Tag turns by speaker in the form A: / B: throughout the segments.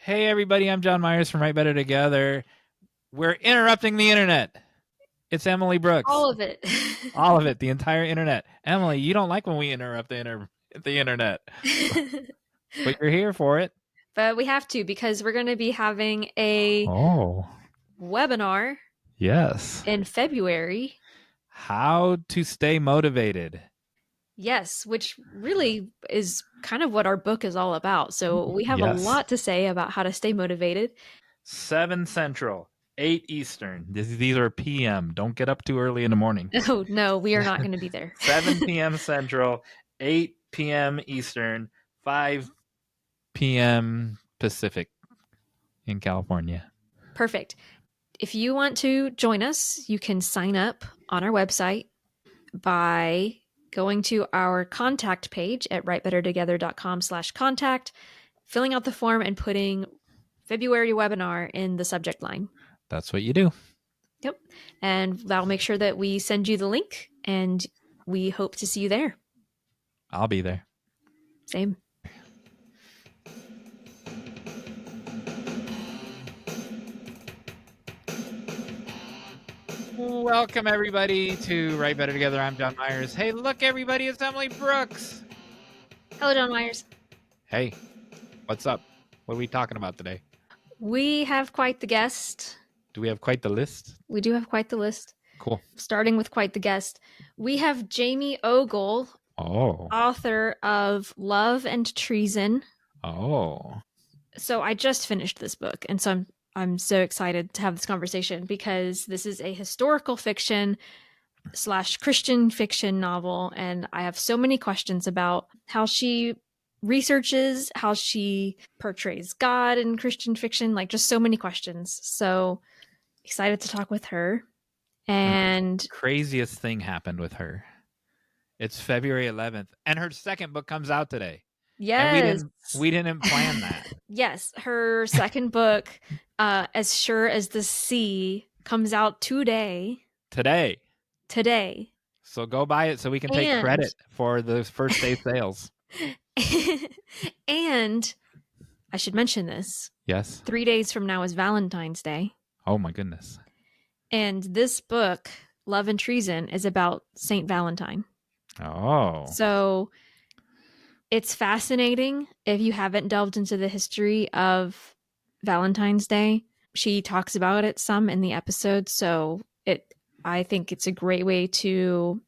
A: Hey, everybody, I'm John Myers from Right Better Together. We're interrupting the internet. It's Emily Brooks.
B: All of it.
A: All of it, the entire internet. Emily, you don't like when we interrupt the internet, but you're here for it.
B: But we have to, because we're going to be having a webinar
A: Yes.
B: in February.
A: How to stay motivated.
B: Yes, which really is kind of what our book is all about. So we have a lot to say about how to stay motivated.
A: 7 Central, 8 Eastern. These are PM. Don't get up too early in the morning.
B: Oh, no, we are not going to be there.
A: 7 p.m. Central, 8 p.m. Eastern, 5 p.m. Pacific in California.
B: Perfect. If you want to join us, you can sign up on our website by going to our contact page at rightbettertogether.com/contact, filling out the form and putting February webinar in the subject line.
A: That's what you do.
B: Yep. And that'll make sure that we send you the link, and we hope to see you there.
A: I'll be there.
B: Same.
A: Welcome, everybody, to Right Better Together. I'm John Myers. Hey, look, everybody, it's Emily Brooks.
B: Hello, John Myers.
A: Hey, what's up? What are we talking about today?
B: We have quite the guest.
A: Do we have quite the list?
B: We do have quite the list.
A: Cool.
B: Starting with quite the guest. We have Jamie Ogle, author of Love and Treason. So I just finished this book, and so I'm so excited to have this conversation, because this is a historical fiction / Christian fiction novel, and I have so many questions about how she researches, how she portrays God in Christian fiction, like just so many questions. So excited to talk with her. And
A: the craziest thing happened with her. It's February 11th, and her second book comes out today.
B: Yes.
A: And we didn't plan that.
B: Yes, her second book, As Sure as the Sea, comes out today.
A: Today.
B: So
A: go buy it so we can take credit for the first day sales.
B: And I should mention this.
A: Yes.
B: 3 days from now is Valentine's Day.
A: Oh, my goodness.
B: And this book, Love and Treason, is about Saint Valentine.
A: Oh.
B: So it's fascinating if you haven't delved into the history of Valentine's Day. She talks about it some in the episode, so I think it's a great way to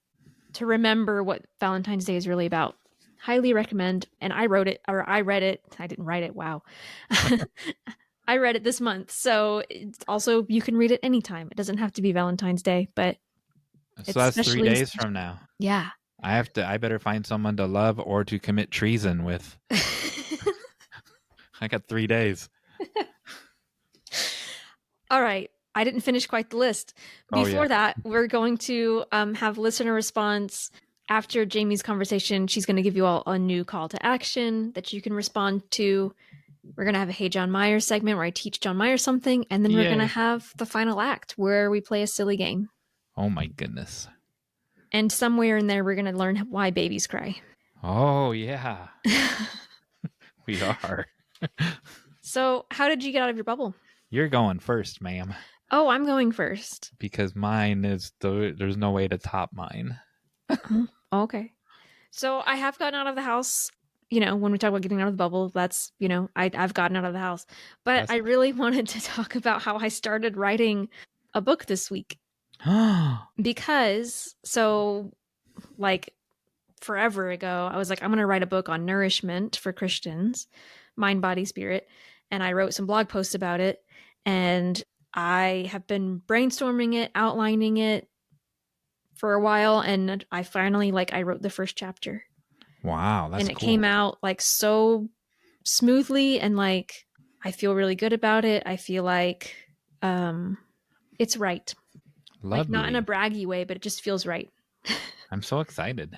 B: remember what Valentine's Day is really about. Highly recommend. And I read it. I didn't write it. Wow. I read it this month. So it's also, you can read it anytime. It doesn't have to be Valentine's Day, but
A: so that's 3 days from now.
B: Yeah.
A: I better find someone to love or to commit treason with. I got 3 days.
B: All right. I didn't finish quite the list. Before that, we're going to have listener response. After Jamie's conversation, she's going to give you all a new call to action that you can respond to. We're going to have a Hey John Myers segment where I teach John Myers something. And then we're going to have the final act where we play a silly game. Oh, my goodness. And somewhere in there, we're going to learn why babies cry.
A: Oh, yeah. We are.
B: So how did you get out of your bubble?
A: You're going first, ma'am.
B: Oh, I'm going first.
A: Because mine is, there's no way to top mine.
B: Okay. So I have gotten out of the house. You know, when we talk about getting out of the bubble, that's, I've gotten out of the house. But I really wanted to talk about how I started writing a book this week. Because, forever ago, I was like, I'm going to write a book on nourishment for Christians, mind, body, spirit. And I wrote some blog posts about it. And I have been brainstorming it, outlining it for a while. And I finally, I wrote the first chapter.
A: Wow, that's cool.
B: And it came out so smoothly, and I feel really good about it. I feel like it's right.
A: Lovely.
B: Not in a braggy way, but it just feels right.
A: I'm so excited.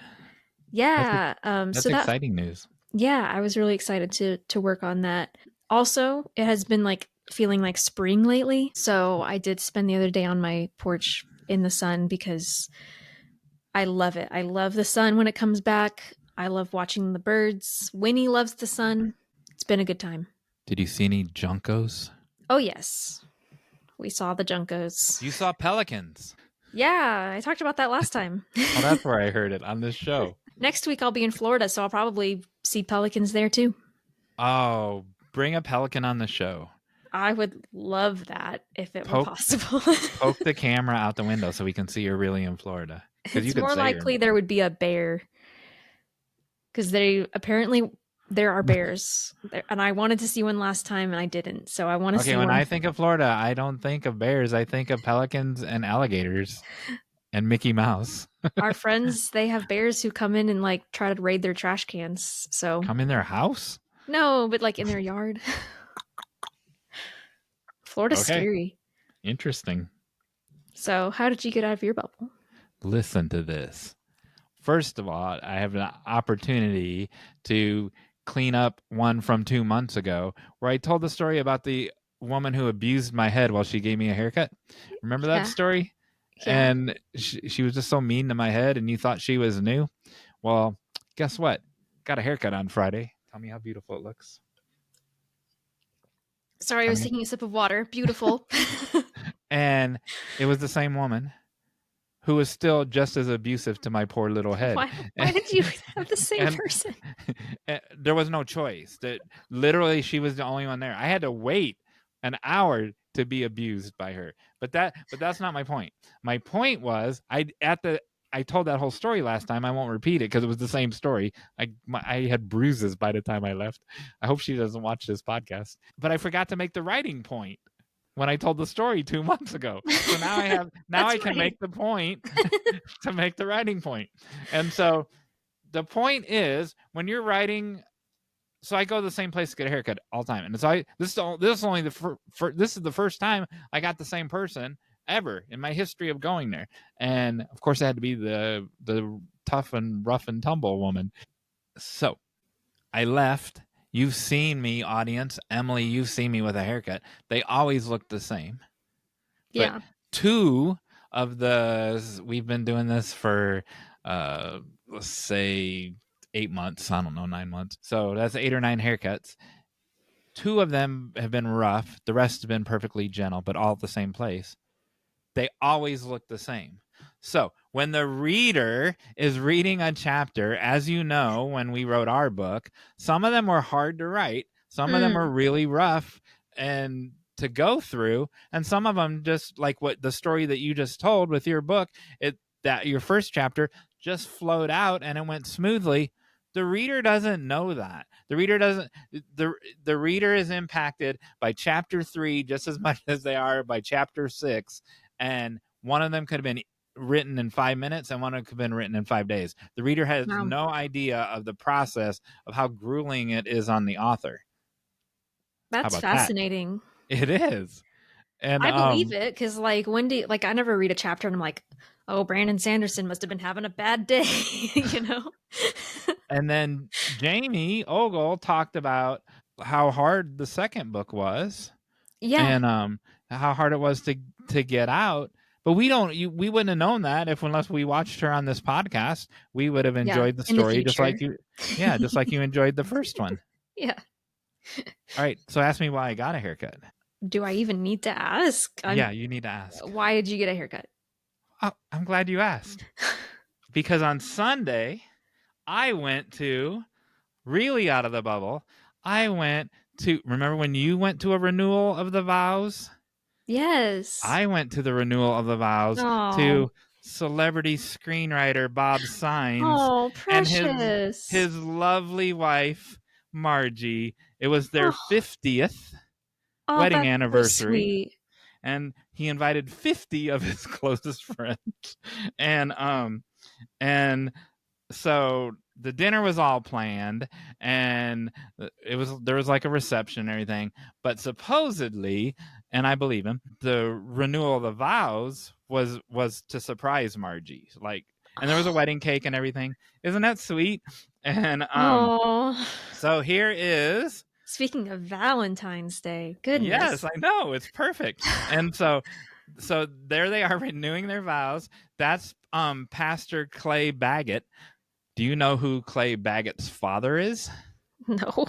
B: Yeah.
A: That's exciting news.
B: Yeah, I was really excited to work on that. Also, it has been feeling like spring lately. So I did spend the other day on my porch in the sun because I love it. I love the sun when it comes back. I love watching the birds. Winnie loves the sun. It's been a good time.
A: Did you see any juncos?
B: Oh, yes. We saw the juncos.
A: You saw pelicans.
B: Yeah, I talked about that last time.
A: Oh, that's where I heard it, on this show.
B: Next week I'll be in Florida, so I'll probably see pelicans there too.
A: Oh, bring a pelican on the show.
B: I would love that if it were possible.
A: Poke the camera out the window so we can see you're really in Florida.
B: It's more likely there would be a bear. Because there are bears. And I wanted to see one last time and I didn't. So I want to see one.
A: Okay, when I think of Florida, I don't think of bears. I think of pelicans and alligators and Mickey Mouse.
B: Our friends, they have bears who come in and like try to raid their trash cans. So
A: come in their house?
B: No, but like in their yard. Florida's scary.
A: Interesting.
B: So how did you get out of your bubble?
A: Listen to this. First of all, I have an opportunity to clean up one from 2 months ago where I told the story about the woman who abused my head while she gave me a haircut. Remember that story? Yeah. And she was just so mean to my head and you thought she was new. Well, guess what? Got a haircut on Friday. Tell me how beautiful it looks.
B: Sorry, I was taking a sip of water. Beautiful.
A: And it was the same woman who was still just as abusive to my poor little head.
B: Why did you have the same person?
A: There was no choice. That literally she was the only one there. I had to wait an hour to be abused by her. But that's not my point. My point was I told that whole story last time. I won't repeat it because it was the same story. I had bruises by the time I left. I hope she doesn't watch this podcast. But I forgot to make the writing point when I told the story 2 months ago. So now I can make the point to make the writing point. And so the point is when you're writing, so I go to the same place to get a haircut all the time. And so this is the first time I got the same person ever in my history of going there. And of course it had to be the tough and rough and tumble woman. So I left. You've seen me, audience. Emily, you've seen me with a haircut. They always look the same. Yeah. But two of we've been doing this for, let's say 8 months. I don't know, 9 months. So that's 8 or 9 haircuts. 2 of them have been rough. The rest have been perfectly gentle, but all at the same place. They always look the same. So when the reader is reading a chapter, as you know, when we wrote our book, some of them were hard to write. Some of them were really rough and to go through. And some of them, just like what the story that you just told with your book, that your first chapter just flowed out and it went smoothly. The reader doesn't know that. The reader is impacted by chapter 3 just as much as they are by chapter 6. And one of them could have been written in 5 minutes and one could have been written in 5 days. The reader has no idea of the process of how grueling it is on the author.
B: That's fascinating.
A: It is. And
B: I believe it because like Wendy, like I never read a chapter and I'm like, oh, Brandon Sanderson must have been having a bad day, you know?
A: And then Jamie Ogle talked about how hard the second book was. Yeah. And how hard it was to get out. But we wouldn't have known that unless we watched her on this podcast. We would have enjoyed the story just like you. Yeah, just like you enjoyed the first one.
B: Yeah.
A: All right. So ask me why I got a haircut.
B: Do I even need to ask?
A: Yeah, you need to ask.
B: Why did you get a haircut?
A: Oh, I'm glad you asked. Because on Sunday, I went to, really out of the bubble, remember when you went to a renewal of the vows?
B: Yes.
A: I went to the renewal of the vows to celebrity screenwriter Bob Sines.
B: Oh, precious.
A: And his lovely wife, Margie. It was their 50th wedding anniversary. So sweet. And he invited 50 of his closest friends. And so the dinner was all planned and there was like a reception and everything, but supposedly, and I believe him, the renewal of the vows was to surprise Margie. And there was a wedding cake and everything. Isn't that sweet? And so here is,
B: speaking of Valentine's Day, goodness.
A: Yes, I know, it's perfect. And so there they are renewing their vows. That's Pastor Clay Baggett. Do you know who Clay Baggett's father is?
B: No.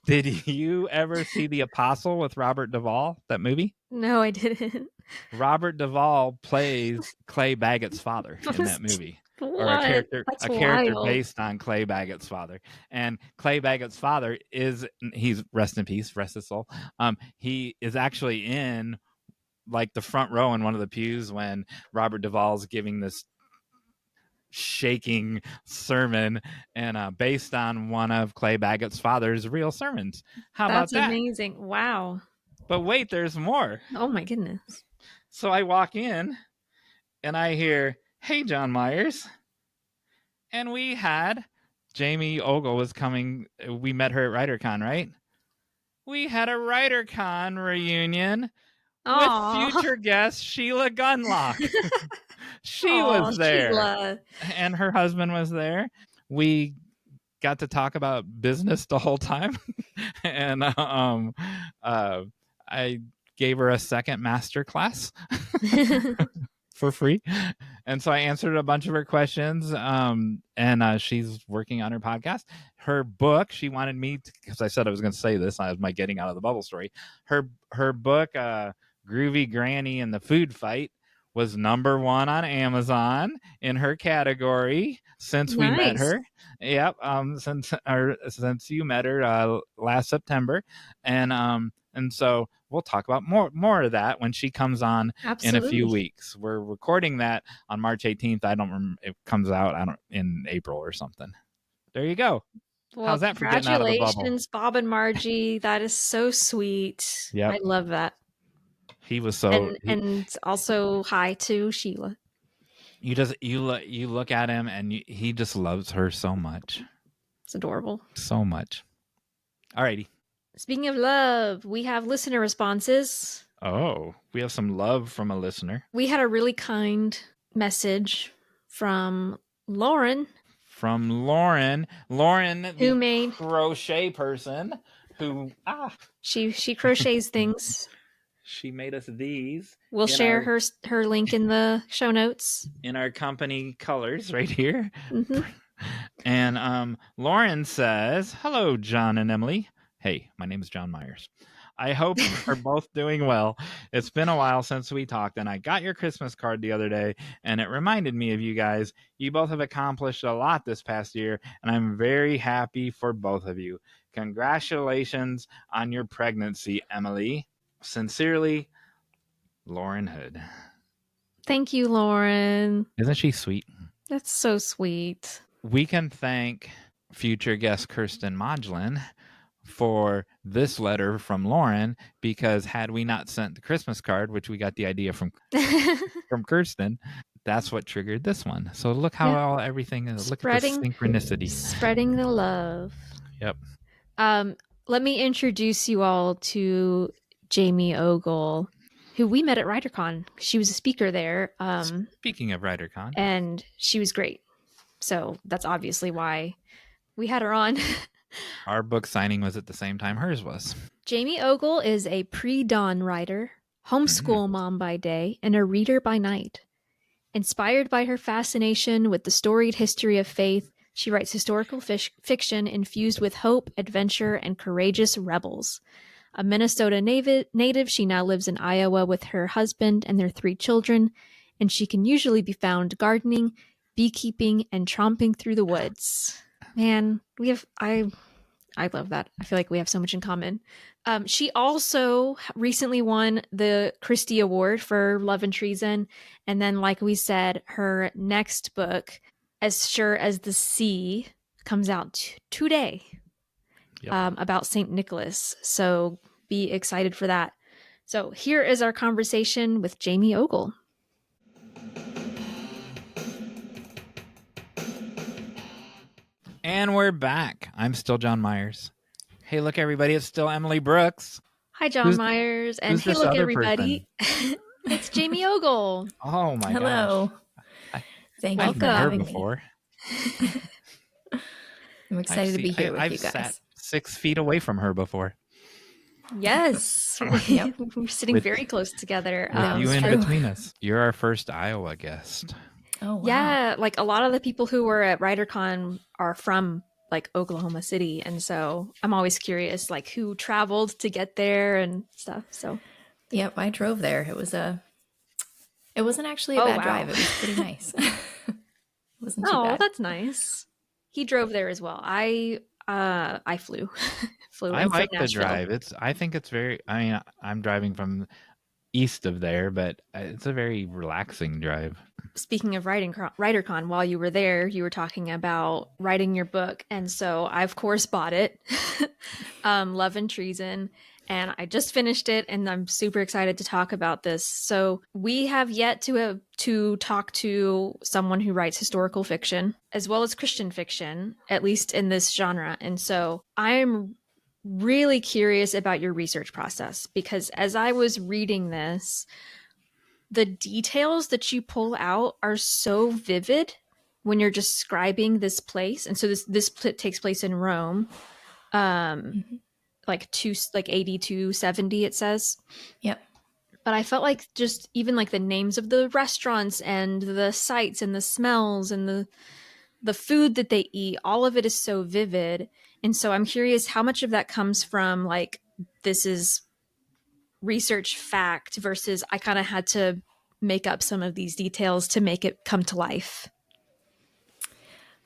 A: Did you ever see The Apostle with Robert Duvall, that movie?
B: No, I didn't.
A: Robert Duvall plays Clay Baggett's father in that movie.
B: What?
A: Or a
B: That's
A: character
B: wild.
A: based on Clay Baggett's father. And Clay Baggett's father he's rest in peace, rest his soul. He is actually in like the front row in one of the pews when Robert Duvall's giving this shaking sermon and based on one of Clay Baggett's father's real sermons. How about that?
B: That's amazing. Wow.
A: But wait, there's more.
B: Oh my goodness.
A: So I walk in and I hear, "Hey, John Myers." And we had Jamie Ogle was coming. We met her at WriterCon, right? We had a WriterCon reunion with future guest Sheila Gunlock. She was there.
B: Sheila.
A: And her husband was there. We got to talk about business the whole time. And I gave her a second master class for free. And so I answered a bunch of her questions. And she's working on her podcast. Her book, she wanted me to, because I said I was going to say this, I was my getting out of the bubble story. Her book, Groovy Granny and the Food Fight, was #1 on Amazon in her category since we met her. Yep, since you met her last September, and so we'll talk about more of that when she comes on in a few weeks. We're recording that on March 18th. I don't remember, it comes out in April or something. There you go.
B: Well,
A: how's that for getting out of the bubble?
B: Congratulations, Bob and Margie. That is so sweet. Yep. I love that.
A: He was so,
B: and also hi to Sheila.
A: You look at him and he just loves her so much.
B: It's adorable.
A: So much. Alrighty.
B: Speaking of love, we have listener responses.
A: Oh, we have some love from a listener.
B: We had a really kind message from Lauren.
A: Lauren,
B: who made
A: crochet person who
B: she crochets things.
A: She made us these.
B: We'll share her link in the show notes.
A: In our company colors right here.
B: Mm-hmm.
A: And Lauren says, "Hello, John and Emily. Hey, my name is John Myers. I hope you're both doing well. It's been a while since we talked, and I got your Christmas card the other day, and it reminded me of you guys. You both have accomplished a lot this past year, and I'm very happy for both of you. Congratulations on your pregnancy, Emily. Sincerely, Lauren Hood."
B: Thank you, Lauren.
A: Isn't she sweet?
B: That's so sweet.
A: We can thank future guest Kirsten Modglin for this letter from Lauren, because had we not sent the Christmas card, which we got the idea from Kirsten, that's what triggered this one. So look how everything is. Look at the synchronicity.
B: Spreading the love.
A: Yep.
B: Let me introduce you all to Jamie Ogle, who we met at WriterCon. She was a speaker there.
A: Speaking of WriterCon.
B: And she was great. So that's obviously why we had her on.
A: Our book signing was at the same time hers was.
B: Jamie Ogle is a pre-dawn writer, homeschool mom by day, and a reader by night. Inspired by her fascination with the storied history of faith, she writes historical fiction infused with hope, adventure, and courageous rebels. A Minnesota native, she now lives in Iowa with her husband and their 3 children, and she can usually be found gardening, beekeeping, and tromping through the woods. Man, I love that. I feel like we have so much in common. She also recently won the Christy Award for Love and Treason. And then, like we said, her next book, As Sure as the Sea, comes out today. Yep. About St. Nicholas. So be excited for that. So here is our conversation with Jamie Ogle.
A: And we're back. I'm still John Myers. Hey, look, everybody. It's still Emily Brooks.
B: Hi, John Myers. And hey, look, everybody. It's Jamie Ogle.
A: Oh, my God.
C: Hello. Thank you for having me.
A: Before.
C: I'm excited to be here with you guys.
A: I've sat 6 feet away from her before.
B: Yes. We're sitting very close together.
A: With you in between us. You're our first Iowa guest.
C: Oh, wow.
B: Yeah, like a lot of the people who were at WriterCon are from like Oklahoma City. And so I'm always curious, like who traveled to get there and stuff. So,
C: yep, I drove there. It wasn't actually a bad drive. It was pretty nice. It wasn't too bad.
B: That's nice. He drove there as well. I flew.
A: I like the drive. I think it's very, I mean, I'm driving from east of there, but it's a very relaxing drive.
B: Speaking of WriterCon, while you were there, you were talking about writing your book. And so I, of course, bought it, Love and Treason. And I just finished it, and I'm super excited to talk about this. So we have yet to talk to someone who writes historical fiction, as well as Christian fiction, at least in this genre. And so I'm really curious about your research process, because as I was reading this, the details that you pull out are so vivid when you're describing this place. And so this takes place in Rome. Like 80 to 70, it says.
C: Yep.
B: But I felt like just even like the names of the restaurants and the sights and the smells and the food that they eat, all of it is so vivid. And so I'm curious how much of that comes from like, this is research fact versus I kind of had to make up some of these details to make it come to life.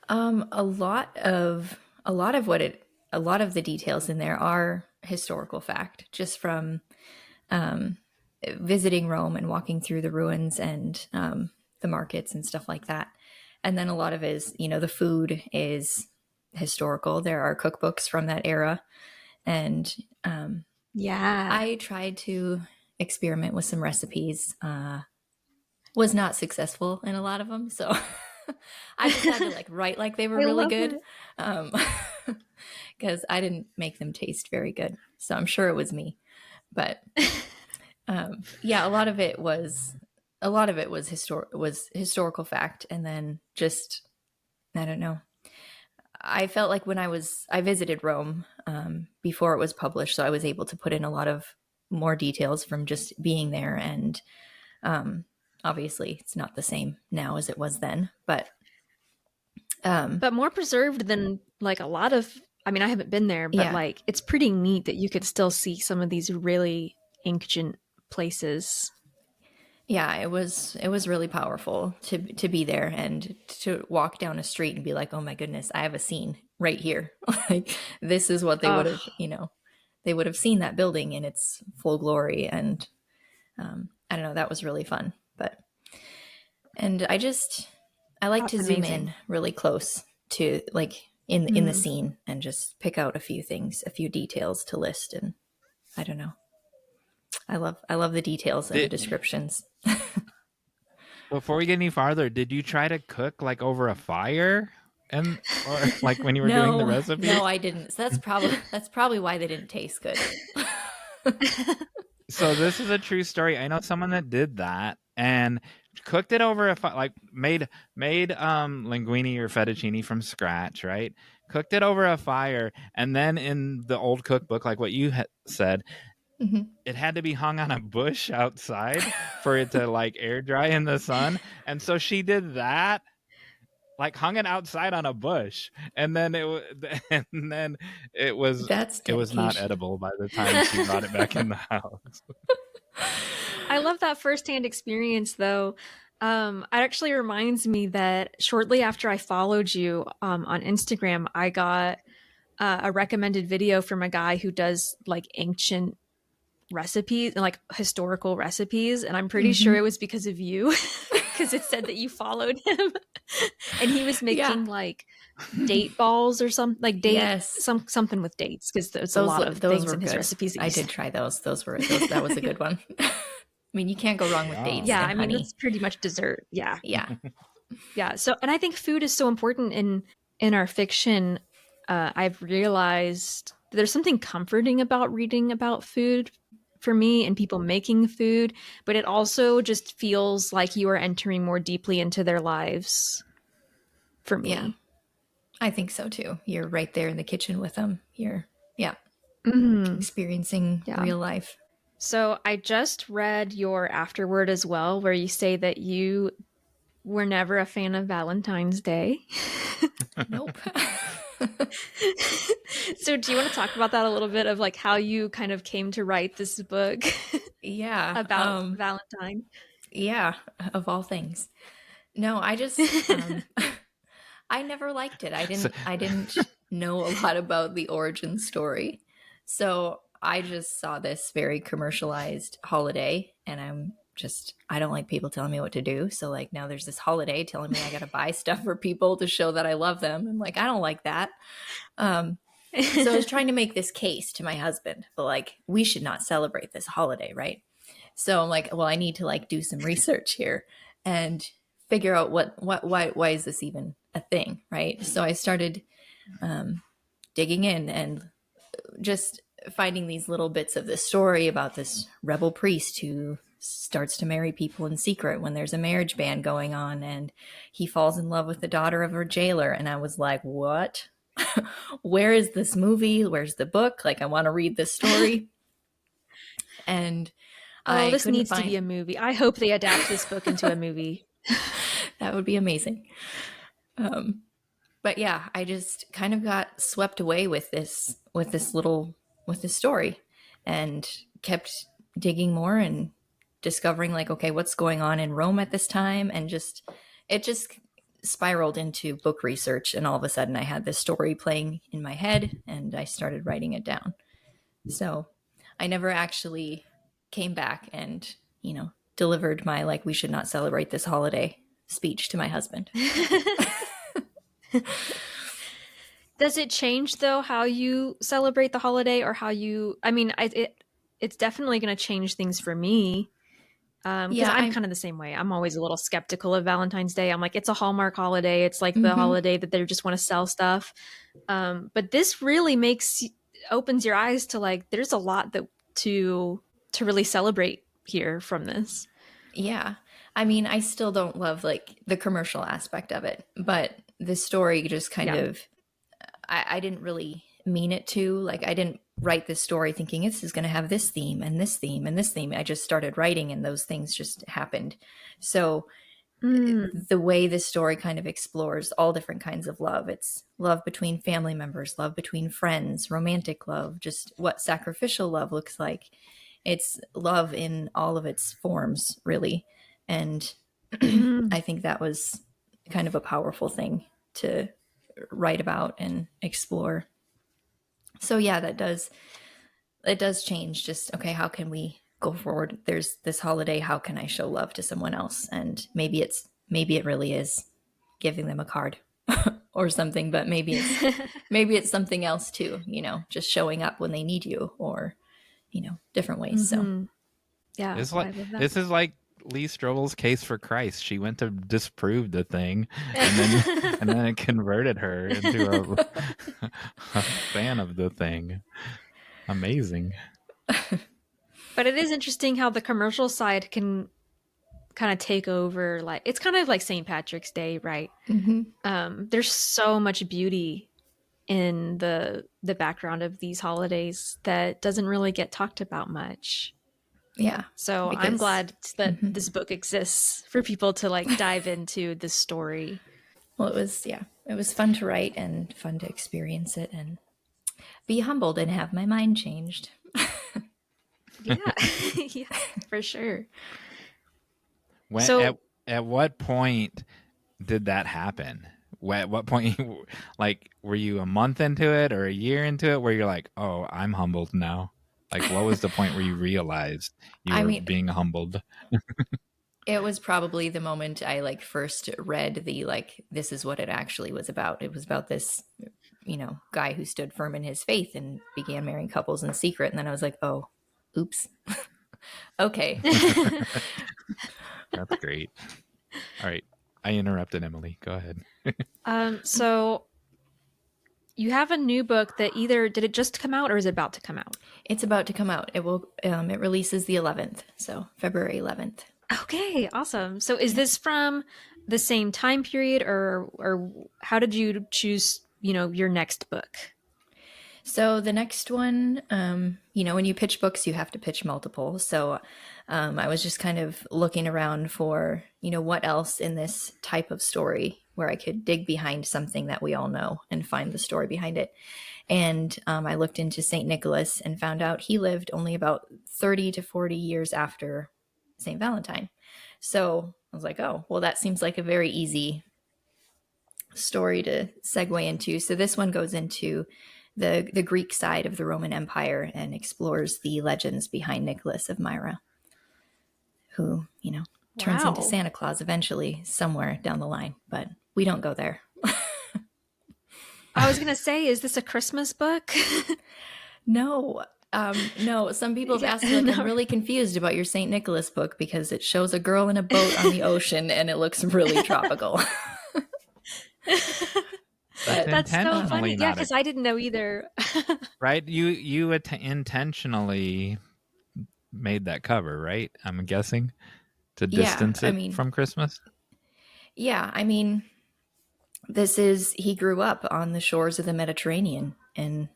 C: A lot of the details in there are historical fact, just from visiting Rome and walking through the ruins and the markets and stuff like that. And then a lot of it is, the food is historical. There are cookbooks from that era. And I tried to experiment with some recipes. Was not successful in a lot of them. So I just had to write like they were really good. Because I didn't make them taste very good. So I'm sure it was me. But a lot of it was historical fact. And then just, I don't know. I felt like when I visited Rome before it was published, so I was able to put in a lot of more details from just being there. And obviously it's not the same now as it was then, but
B: more preserved than like a lot of, I mean, I haven't been there, but like it's pretty neat that you could still see some of these really ancient places.
C: Yeah, it was really powerful to be there and to walk down a street and be like, oh my goodness, I have a scene right here. Like this is what they would have, they would have seen that building in its full glory. And I don't know, that was really fun. And I like to zoom in really close to like in the scene and just pick out a few things, a few details to list. And I don't know. I love the details and the descriptions.
A: Before we get any farther, did you try to cook like over a fire or like when you were doing the recipe?
C: No, I didn't. So that's probably why they didn't taste good.
A: So this is a true story. I know someone that did that and cooked it over a fire, like made linguine or fettuccine from scratch, right? Cooked it over a fire, and then in the old cookbook, like what you said, it had to be hung on a bush outside for it to like air dry in the sun. And so she did that, like hung it outside on a bush, and then it was not edible by the time she brought it back in the house.
B: I love that firsthand experience, though. It actually reminds me that shortly after I followed you on Instagram, I got a recommended video from a guy who does like ancient recipes and like historical recipes, and I'm pretty sure it was because of you, because it said that you followed him, and he was making like date balls or something, like something with dates, because there's a lot of things in his recipes.
C: I did try those. That was a good one. I mean, you can't go wrong with dates.
B: Yeah,
C: and honey.
B: It's pretty much dessert. Yeah.
C: Yeah.
B: So, and I think food is so important in our fiction. I've realized there's something comforting about reading about food for me and people making food, but it also just feels like you are entering more deeply into their lives for me.
C: Yeah, I think so too. You're right there in the kitchen with them. You're experiencing real life.
B: So I just read your afterword as well, where you say that you were never a fan of Valentine's Day.
C: Nope.
B: So do you want to talk about that a little bit of like how you kind of came to write this book?
C: Yeah.
B: About Valentine?
C: Yeah, of all things. No, I just I never liked it. I didn't know a lot about the origin story. So I just saw this very commercialized holiday, and I don't like people telling me what to do. So like now there's this holiday telling me I got to buy stuff for people to show that I love them. I'm like, I don't like that. So I was trying to make this case to my husband, but like, we should not celebrate this holiday, right? So I'm like, well, I need to like do some research here and figure out why is this even a thing, right? So I started digging in and just finding these little bits of the story about this rebel priest who starts to marry people in secret when there's a marriage ban going on, and he falls in love with the daughter of a jailer. And I was like, what? Where is this movie? Where's the book? Like, I want to read this story. And
B: this needs to be a movie. I hope they adapt this book into a movie.
C: That would be amazing. But yeah, I just kind of got swept away with this story, and kept digging more and discovering like, okay, what's going on in Rome at this time? And it just spiraled into book research. And all of a sudden I had this story playing in my head, and I started writing it down. So I never actually came back and, delivered my, like, we should not celebrate this holiday speech to my husband.
B: Does it change though how you celebrate the holiday, or how you? I mean, it's definitely going to change things for me. Because I'm kind of the same way. I'm always a little skeptical of Valentine's Day. I'm like, it's a Hallmark holiday. It's like the holiday that they just want to sell stuff. But this really opens your eyes to like, there's a lot to really celebrate here from this.
C: Yeah. I mean, I still don't love like the commercial aspect of it, but the story just kind of, I didn't really mean it to. Like, I didn't write this story thinking this is going to have this theme and this theme and this theme. I just started writing, and those things just happened. So the way this story kind of explores all different kinds of love. It's love between family members, love between friends, romantic love, just what sacrificial love looks like. It's love in all of its forms, really. And I think that was kind of a powerful thing to write about and explore. So yeah, it does change. Just, okay, how can we go forward? There's this holiday. How can I show love to someone else? And maybe it really is giving them a card or something, but maybe it's something else too, just showing up when they need you, or, different ways. So
B: yeah,
A: this is like Lee Strobel's case for Christ. She went to disprove the thing, and then it converted her into a fan of the thing. Amazing.
B: But it is interesting how the commercial side can kind of take over. Like, it's kind of like St. Patrick's Day, right? There's so much beauty in the background of these holidays that doesn't really get talked about much.
C: Yeah.
B: So I'm glad that this book exists for people to like dive into this story.
C: Well, it was fun to write and fun to experience it and be humbled and have my mind changed.
B: Yeah, for sure.
A: At what point did that happen? At what point, like, were you a month into it or a year into it where you're like, oh, I'm humbled now? Like, what was the point where you realized you were being humbled?
C: It was probably the moment I like first read this is what it actually was about. It was about this, guy who stood firm in his faith and began marrying couples in secret. And then I was like, oh, oops. Okay.
A: That's great. All right. I interrupted Emily. Go ahead.
B: So you have a new book that did it just come out or is it about to come out?
C: It's about to come out. It will, it releases the 11th. So February 11th.
B: Okay, awesome. So is this from the same time period, or how did you choose, your next book?
C: So the next one, when you pitch books, you have to pitch multiple. So I was just kind of looking around for, what else in this type of story where I could dig behind something that we all know and find the story behind it. And I looked into St. Nicholas and found out he lived only about 30 to 40 years after St. Valentine. So I was like, oh, well, that seems like a very easy story to segue into. So this one goes into the Greek side of the Roman Empire and explores the legends behind Nicholas of Myra, who, turns into Santa Claus eventually somewhere down the line, but we don't go there.
B: I was going to say, is this a Christmas book?
C: No. No, some people have asked me, like, I'm really confused about your St. Nicholas book because it shows a girl in a boat on the ocean and it looks really tropical.
B: But that's so funny. Yeah, because I didn't know either.
A: Right? You intentionally made that cover, right? I'm guessing to distance it from Christmas.
C: Yeah, I mean, he grew up on the shores of the Mediterranean and,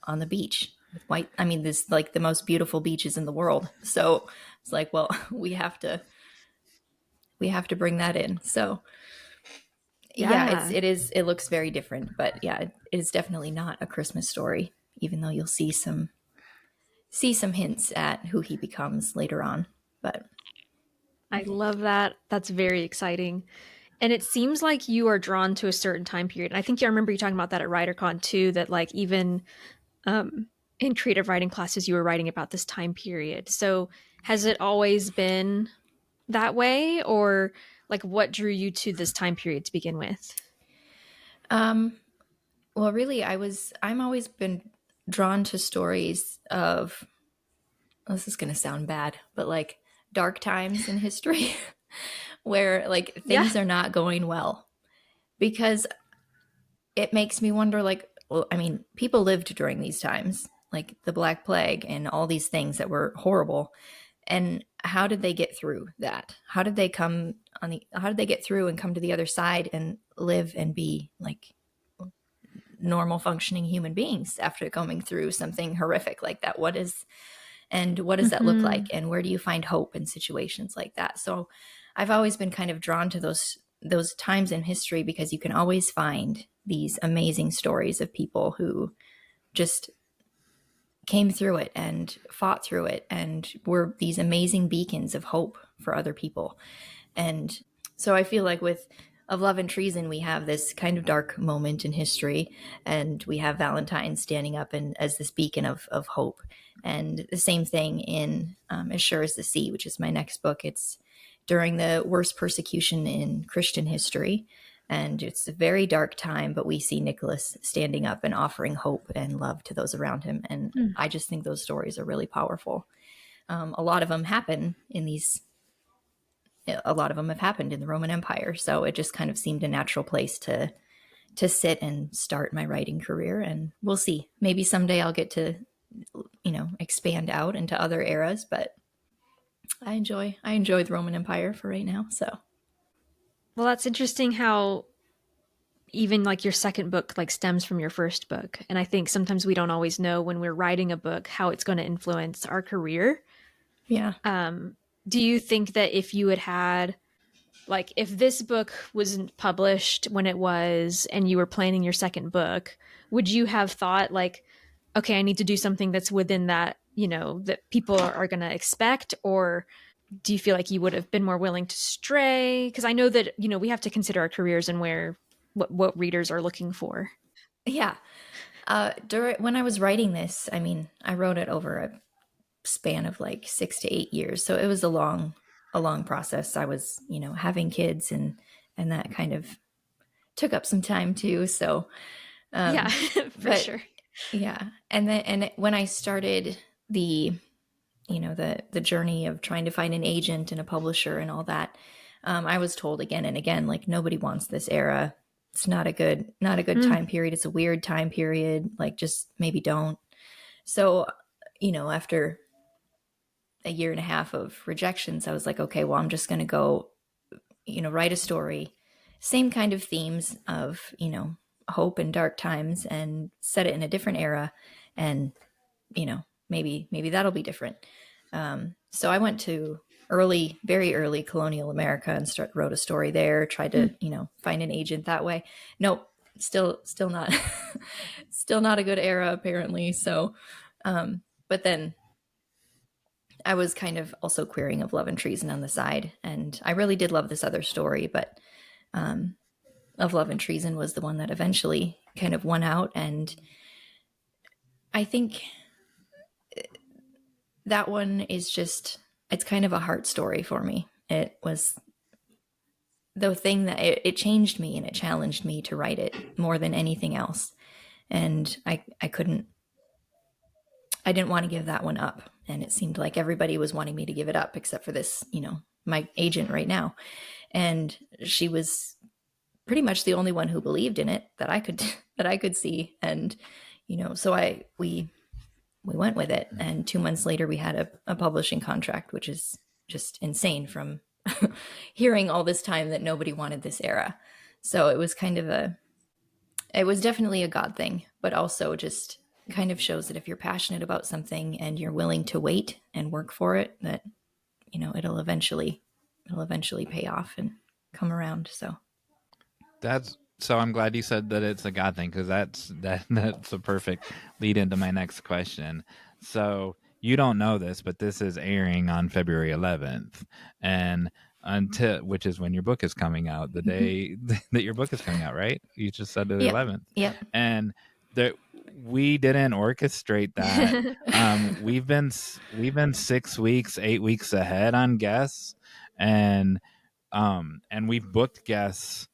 C: on the beach with white. I mean, this like the most beautiful beaches in the world. So it's like, well, we have to bring that in. So yeah, it looks very different, but yeah, it is definitely not a Christmas story, even though you'll see some hints at who he becomes later on. But
B: I love that. That's very exciting. And it seems like you are drawn to a certain time period. And I think I remember you talking about that at WriterCon too, that like even in creative writing classes, you were writing about this time period. So has it always been that way, or like what drew you to this time period to begin with?
C: Well, really, I'm always been drawn to stories of, this is going to sound bad, but like dark times in history where like things are not going well, because it makes me wonder, like, well, I mean, people lived during these times, like the Black Plague and all these things that were horrible. And how did they get through that? How did they get through and come to the other side and live and be like normal functioning human beings after going through something horrific like that? What does that look like? And where do you find hope in situations like that? So I've always been kind of drawn to those times in history, because you can always find these amazing stories of people who just came through it and fought through it and were these amazing beacons of hope for other people. And so I feel like with Of Love and Treason, we have this kind of dark moment in history, and we have Valentine standing up and as this beacon of hope. And the same thing in As Sure as the Sea, which is my next book. It's during the worst persecution in Christian history, and it's a very dark time, but we see Nicholas standing up and offering hope and love to those around him. And I just think those stories are really powerful. A lot of them have happened in the Roman Empire. So it just kind of seemed a natural place to sit and start my writing career. And we'll see. Maybe someday I'll get to, expand out into other eras, but I enjoy the Roman Empire for right now. So.
B: Well, that's interesting how even like your second book like stems from your first book. And I think sometimes we don't always know when we're writing a book how it's going to influence our career.
C: Yeah.
B: Do you think that if you had like, if this book wasn't published when it was and you were planning your second book, would you have thought like, okay, I need to do something that's within that, that people are going to expect? Or do you feel like you would have been more willing to stray? Because I know that, we have to consider our careers and what readers are looking for.
C: Yeah. When I was writing this, I mean, I wrote it over a span of like 6 to 8 years. So it was a long process. I was, having kids and that kind of took up some time too. So,
B: yeah, for sure.
C: Yeah. And when I started the journey of trying to find an agent and a publisher and all that, I was told again and again, like, nobody wants this era. It's not a good time period. It's a weird time period. Like, just maybe don't. So, after a year and a half of rejections, I was like, okay, well, I'm just going to go, write a story, same kind of themes of, hope and dark times, and set it in a different era. And, maybe that'll be different. So I went to very early colonial America and wrote a story there, tried to, find an agent that way. Nope. Still not, still not a good era apparently. So, but then I was kind of also querying of Love and Treason on the side. And I really did love this other story, but, of Love and Treason was the one that eventually kind of won out. And I think that one is just, it's kind of a heart story for me. It was the thing that it changed me and it challenged me to write it more than anything else. And I didn't want to give that one up. And it seemed like everybody was wanting me to give it up except for this, my agent right now. And she was pretty much the only one who believed in it that I could see. And, so we went with it. And 2 months later we had a publishing contract, which is just insane from hearing all this time that nobody wanted this era. So it was it was definitely a God thing, but also just kind of shows that if you're passionate about something and you're willing to wait and work for it, that, it'll eventually pay off and come around. So
A: I'm glad you said that it's a God thing, because that's a perfect lead into my next question. So you don't know this, but this is airing on February 11th, and which is when your book is coming out, the day that your book is coming out, right? You just said the 11th.
C: Yep.
A: And we didn't orchestrate that. We've been 6 weeks, 8 weeks ahead on guests, and we've booked guests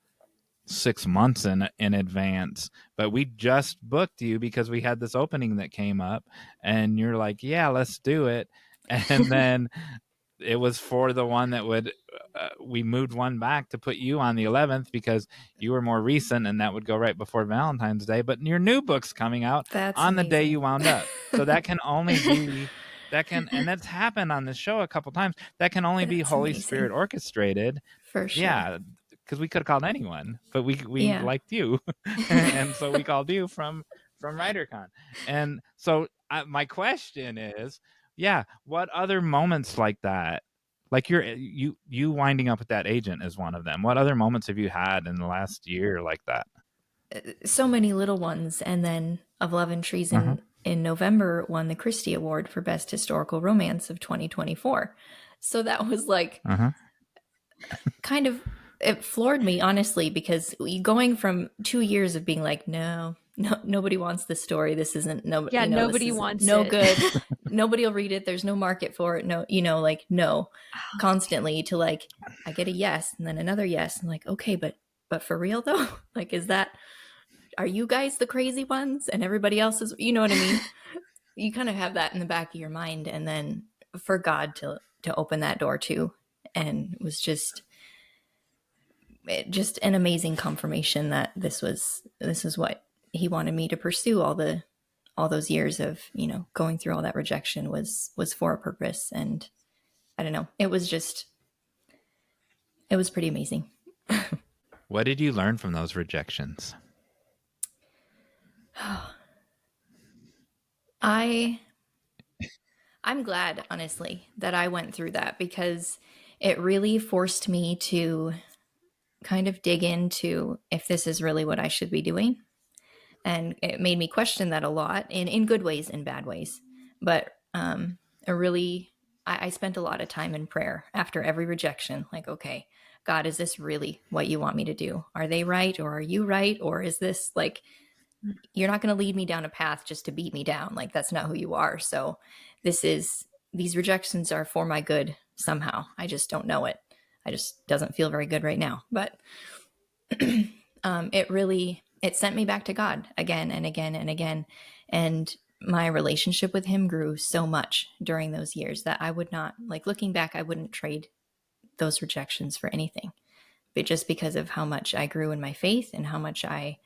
A: 6 months in advance, but we just booked you because we had this opening that came up, and you're like, yeah, let's do it. And then it was for the one that would we moved one back to put you on the 11th because you were more recent, and that would go right before Valentine's Day. But your new book's coming out on the day you wound up, so that can only be and that's happened on this show a couple times. That can only be Holy Spirit orchestrated.
C: For sure.
A: Yeah, because we could have called anyone, but we liked you, and so we called you from WriterCon. And so my question is, what other moments like that, like you winding up with that agent is one of them. What other moments have you had in the last year like that?
C: So many little ones. And then of Love and Treason in November won the Christy Award for Best Historical Romance of 2024. So that was like kind of, it floored me, honestly, because going from 2 years of being like, no, nobody wants this story. This isn't
B: nobody wants
C: no
B: it.
C: Good. Nobody will read it. There's no market for it. No, constantly to like, I get a yes and then another yes. And like, okay, but for real though, like, are you guys the crazy ones and everybody else is, you know what I mean? You kind of have that in the back of your mind. And then for God to open that door too. And it was just an amazing confirmation that this is what he wanted me to pursue. All those years of, going through all that rejection was for a purpose. And I don't know, it was pretty amazing.
A: What did you learn from those rejections?
C: I'm glad, honestly, that I went through that, because it really forced me to kind of dig into if this is really what I should be doing. And it made me question that a lot in good ways and bad ways. But I spent a lot of time in prayer after every rejection. Like, okay, God, is this really what you want me to do? Are they right? Or are you right? Or is this like, you're not going to lead me down a path just to beat me down. Like, that's not who you are. So these rejections are for my good somehow. I just don't know it. I just doesn't feel very good right now. But it sent me back to God again and again and again. And my relationship with him grew so much during those years that I would not, like, looking back, I wouldn't trade those rejections for anything. But just because of how much I grew in my faith and how much I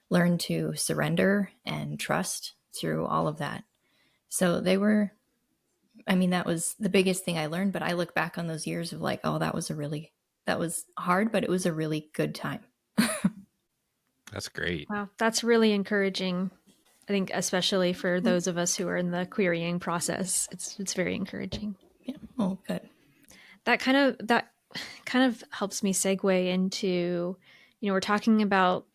C: learned to surrender and trust through all of that. So that was the biggest thing I learned. But I look back on those years of like, oh, that was hard, but it was a really good time.
A: That's great.
B: Wow, that's really encouraging. I think especially for those of us who are in the querying process, it's very encouraging.
C: Yeah. Oh, good.
B: that kind of helps me segue into, we're talking about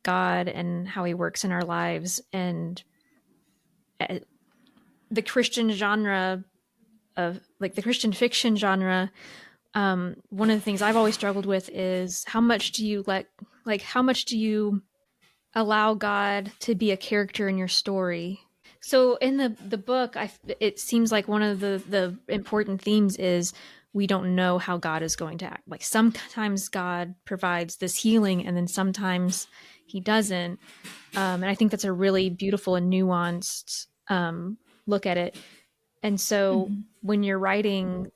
B: God and how he works in our lives, and the Christian genre of like the Christian fiction genre. One of the things I've always struggled with is how much do you allow God to be a character in your story? So in the book, it seems like one of the important themes is we don't know how God is going to act. Like sometimes God provides this healing, and then sometimes he doesn't. And I think that's a really beautiful and nuanced look at it. And so when you're writing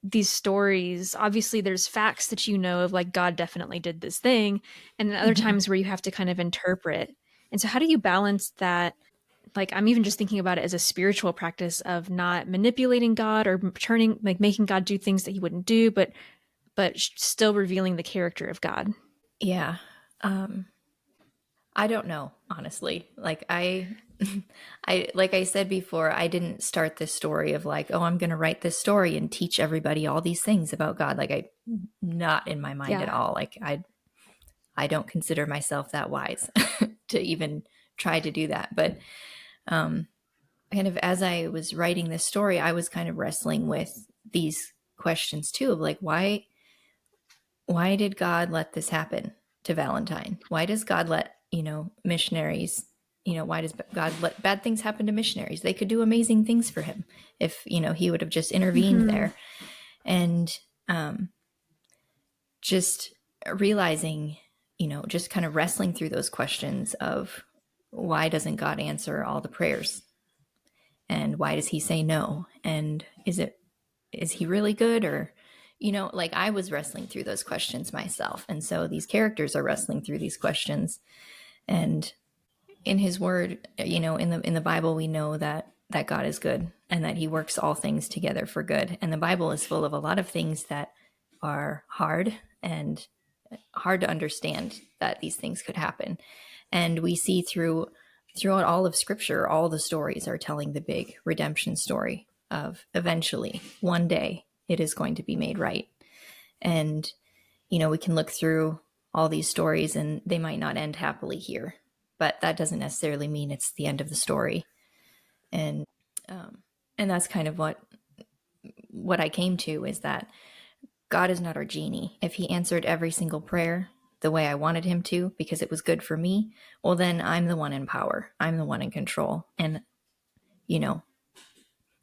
B: these stories, obviously there's facts that of, like God definitely did this thing, and then other times where you have to kind of interpret. And so how do you balance that? Like, I'm even just thinking about it as a spiritual practice of not manipulating God or making God do things that he wouldn't do, but still revealing the character of God.
C: Yeah. I don't know, honestly. Like like I said before, I didn't start this story of like, oh, I'm going to write this story and teach everybody all these things about God. Like not in my mind at all. Like I don't consider myself that wise to even try to do that. But kind of as I was writing this story, I was kind of wrestling with these questions too of like, why did God let this happen to Valentine? Why does God let, missionaries, why does God let bad things happen to missionaries? They could do amazing things for him if, he would have just intervened there. And just realizing, just kind of wrestling through those questions of why doesn't God answer all the prayers? And why does he say no? And is he really good? Or, like I was wrestling through those questions myself. And so these characters are wrestling through these questions. And in his word, in the Bible, we know that God is good and that he works all things together for good. And the Bible is full of a lot of things that are hard and hard to understand that these things could happen. And we see throughout all of Scripture, all the stories are telling the big redemption story of eventually, one day, it is going to be made right. And, we can look through all these stories and they might not end happily here, but that doesn't necessarily mean it's the end of the story. And that's kind of what I came to, is that God is not our genie. If he answered every single prayer the way I wanted him to because it was good for me, well, then I'm the one in power. I'm the one in control. And,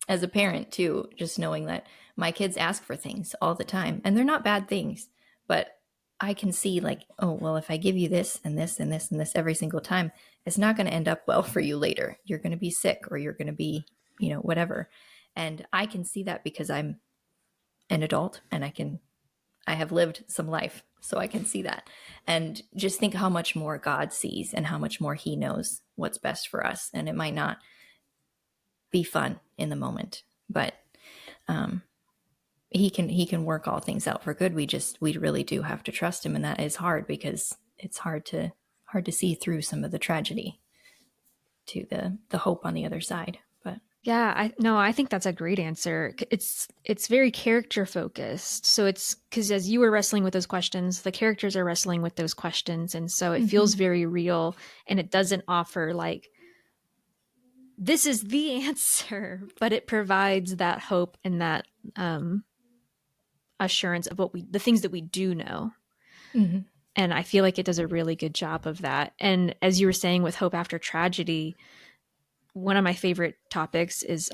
C: as a parent too, just knowing that my kids ask for things all the time and they're not bad things, but I can see like, oh, well, if I give you this and this and this and this every single time, it's not going to end up well for you later. You're going to be sick or you're going to be, whatever. And I can see that because I'm an adult and I have lived some life, so I can see that. And just think how much more God sees and how much more he knows what's best for us. And it might not be fun in the moment, but he can work all things out for good. We really do have to trust him. And that is hard because it's hard to see through some of the tragedy to the hope on the other side. But
B: yeah, I think that's a great answer. It's very character focused. So it's because as you were wrestling with those questions, the characters are wrestling with those questions. And so it feels very real, and it doesn't offer like, this is the answer, but it provides that hope and that assurance of the things that we do know. And I feel like it does a really good job of that. And as you were saying with hope after tragedy, one of my favorite topics is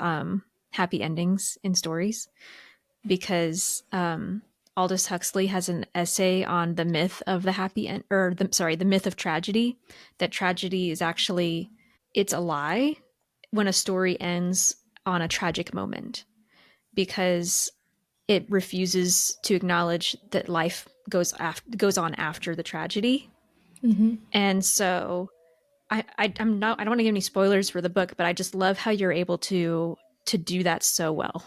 B: happy endings in stories, because Aldous Huxley has an essay on the myth of the happy end, or the myth of tragedy, that tragedy is actually, it's a lie when a story ends on a tragic moment, because it refuses to acknowledge that life goes on after the tragedy. And so I don't want to give any spoilers for the book, but I just love how you're able to do that so well.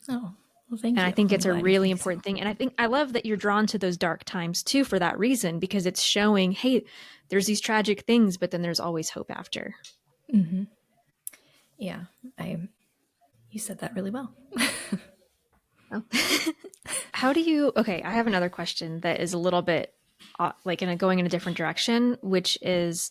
C: Oh, well, thank you.
B: And I think it's a really important thing. And I love that you're drawn to those dark times too, for that reason, because it's showing, hey, there's these tragic things, but then there's always hope after.
C: Yeah, you said that really well.
B: Oh. How do you? Okay, I have another question that is a little bit like going in a different direction, which is,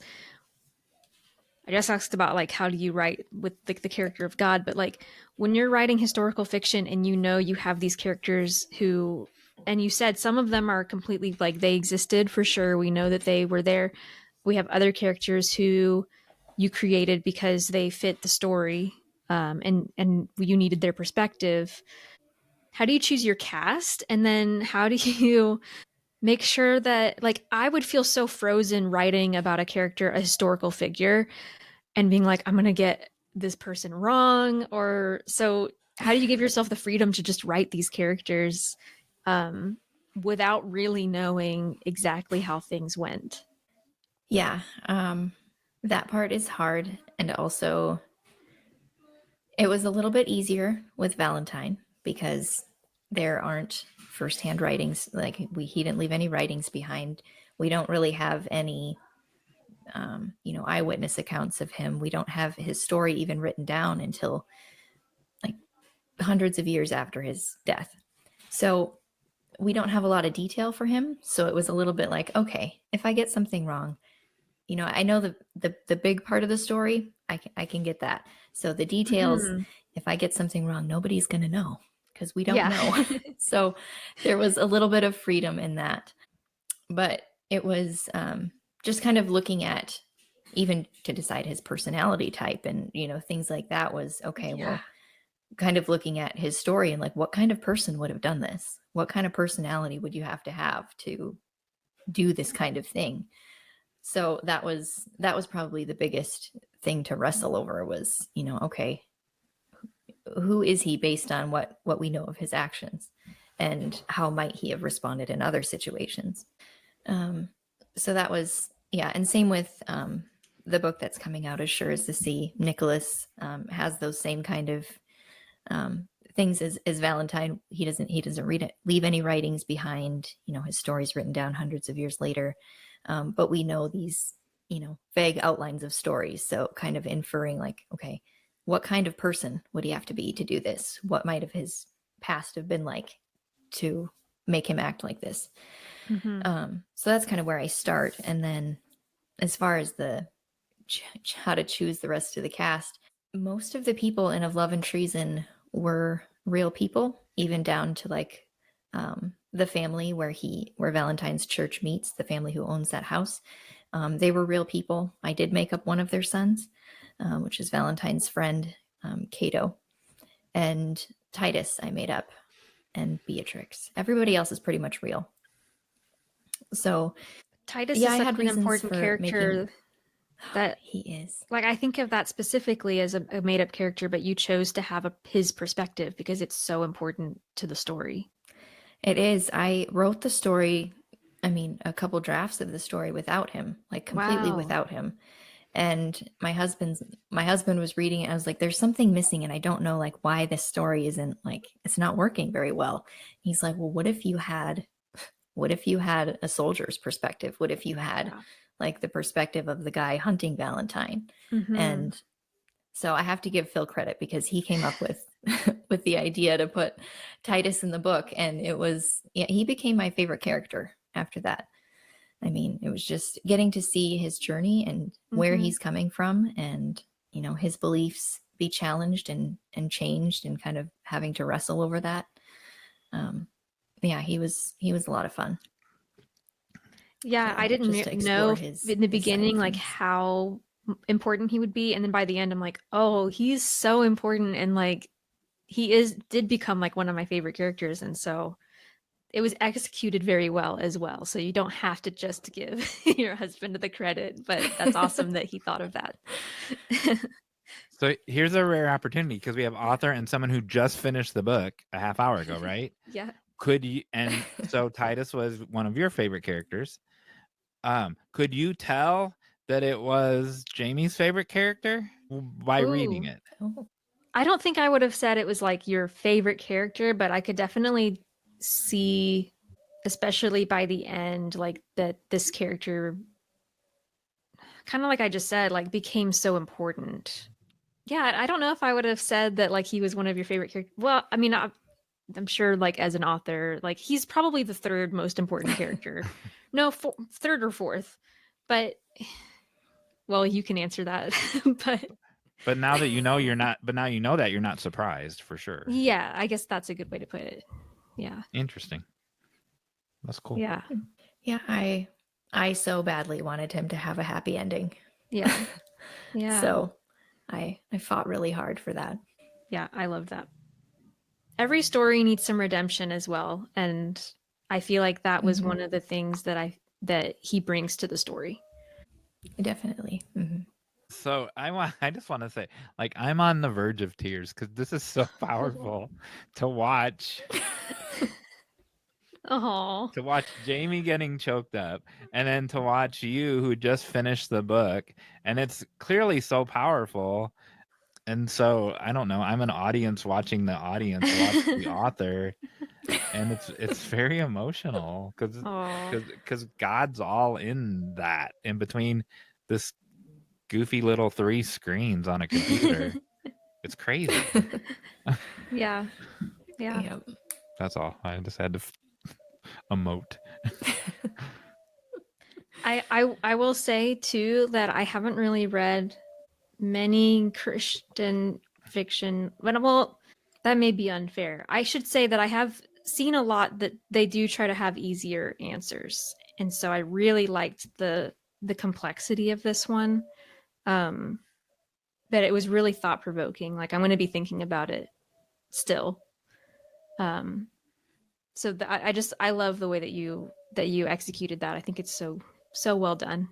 B: I just asked about like how do you write with like the character of God, but like when you're writing historical fiction and you know you have these characters who, and you said some of them are completely like they existed for sure. We know that they were there. We have other characters who you created because they fit the story, and you needed their perspective. How do you choose your cast, and then how do you make sure that, like, I would feel so frozen writing about a character, a historical figure, and being like, I'm gonna get this person wrong, or so. How do you give yourself the freedom to just write these characters without really knowing exactly how things went?
C: Yeah, that part is hard, and also it was a little bit easier with Valentine because there aren't firsthand writings. Like he didn't leave any writings behind. We don't really have any, eyewitness accounts of him. We don't have his story even written down until like hundreds of years after his death. So we don't have a lot of detail for him. So it was a little bit like, okay, if I get something wrong, I know the big part of the story, I can get that. So the details, if I get something wrong, nobody's going to know because we don't know. So there was a little bit of freedom in that. But it was just kind of looking at, even to decide his personality type and, things like that was, okay, well, kind of looking at his story and like, what kind of person would have done this? What kind of personality would you have to do this kind of thing? So that was probably the biggest thing to wrestle over was, okay, who is he based on what we know of his actions, and how might he have responded in other situations? So that was, and same with the book that's coming out, As Sure as the Sea. Nicholas has those same kind of things as Valentine. He doesn't leave any writings behind. His story's written down hundreds of years later. But we know these, vague outlines of stories. So kind of inferring like, okay, what kind of person would he have to be to do this? What might have his past have been like to make him act like this? So that's kind of where I start. And then as far as the how to choose the rest of the cast, most of the people in Of Love and Treason were real people, even down to like the family where Valentine's church meets, the family who owns that house. They were real people. I did make up one of their sons, which is Valentine's friend, Cato. And Titus I made up, and Beatrix. Everybody else is pretty much real. So
B: Titus is such an important character that
C: he is.
B: Like, I think of that specifically as a made-up character, but you chose to have his perspective because it's so important to the story.
C: It is. I wrote the story, a couple drafts of the story without him, like completely without him. And my husband was reading it. I was like, there's something missing, and I don't know like why this story isn't like, it's not working very well. He's like, well, what if you had a soldier's perspective? What if you had like the perspective of the guy hunting Valentine? And so I have to give Phil credit because he came up with the idea to put Titus in the book, and it was, he became my favorite character after that. It was just getting to see his journey and where he's coming from, and his beliefs be challenged and changed, and kind of having to wrestle over that. He was a lot of fun.
B: I didn't know in the beginning like how important he would be, and then by the end I'm like, oh, he's so important, and like did become like one of my favorite characters, and so it was executed very well as well. So you don't have to just give your husband the credit, but that's awesome that he thought of that.
A: So here's a rare opportunity, because we have author and someone who just finished the book a half hour ago, right?
B: Yeah.
A: So Titus was one of your favorite characters. Could you tell that it was Jamie's favorite character by reading it?
B: I don't think I would have said it was like your favorite character, but I could definitely see, especially by the end, like that this character, kind of like I just said, like became so important. Yeah, I don't know if I would have said that like he was one of your favorite characters. Well, I'm sure, like, as an author, like, he's probably the third most important character. No, third or fourth. But, well, you can answer that.
A: But now that you know now you know that you're not surprised for sure.
B: Yeah, I guess that's a good way to put it. Yeah.
A: Interesting. That's cool.
B: Yeah.
C: Yeah, I so badly wanted him to have a happy ending.
B: Yeah. Yeah.
C: So I fought really hard for that.
B: Yeah, I love that. Every story needs some redemption as well, and I feel like that was one of the things that he brings to the story.
C: Definitely. Mm-hmm.
A: So I just want to say, like, I'm on the verge of tears because this is so powerful to watch.
B: Oh,
A: to watch Jamie getting choked up, and then to watch you, who just finished the book, and it's clearly so powerful. And so I don't know. I'm an audience watching the audience watch the author, and it's very emotional because God's all in that, in between this goofy little 3 screens on a computer. It's crazy.
B: Yeah.
A: That's all. I just had to emote.
B: I will say too that I haven't really read many Christian fiction. Well, that may be unfair. I should say that I have seen a lot that they do try to have easier answers, and so I really liked the complexity of this one. That it was really thought provoking. Like, I'm going to be thinking about it still. So I love the way that you executed that. I think it's so well done.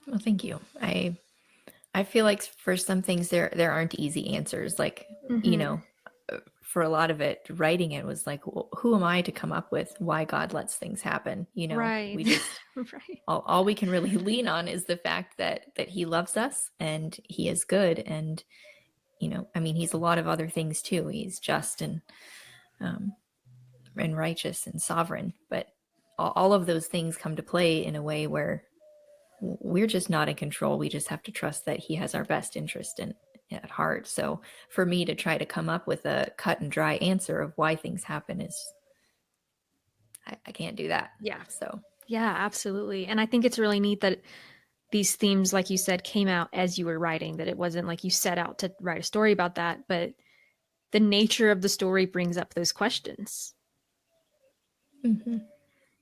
C: Well, thank you. I feel like for some things there aren't easy answers. Like, you know, for a lot of it, writing it was like, well, who am I to come up with why God lets things happen? You know,
B: right.
C: We just
B: right.
C: all we can really lean on is the fact that he loves us and he is good. And, you know, I mean, he's a lot of other things too. He's just and righteous and sovereign, but all of those things come to play in a way where we're just not in control. We just have to trust that he has our best interest at heart. So for me to try to come up with a cut and dry answer of why things happen is, I can't do that.
B: Yeah.
C: So
B: yeah, absolutely. And I think it's really neat that these themes, like you said, came out as you were writing, that it wasn't like you set out to write a story about that, but the nature of the story brings up those questions.
C: Mm-hmm.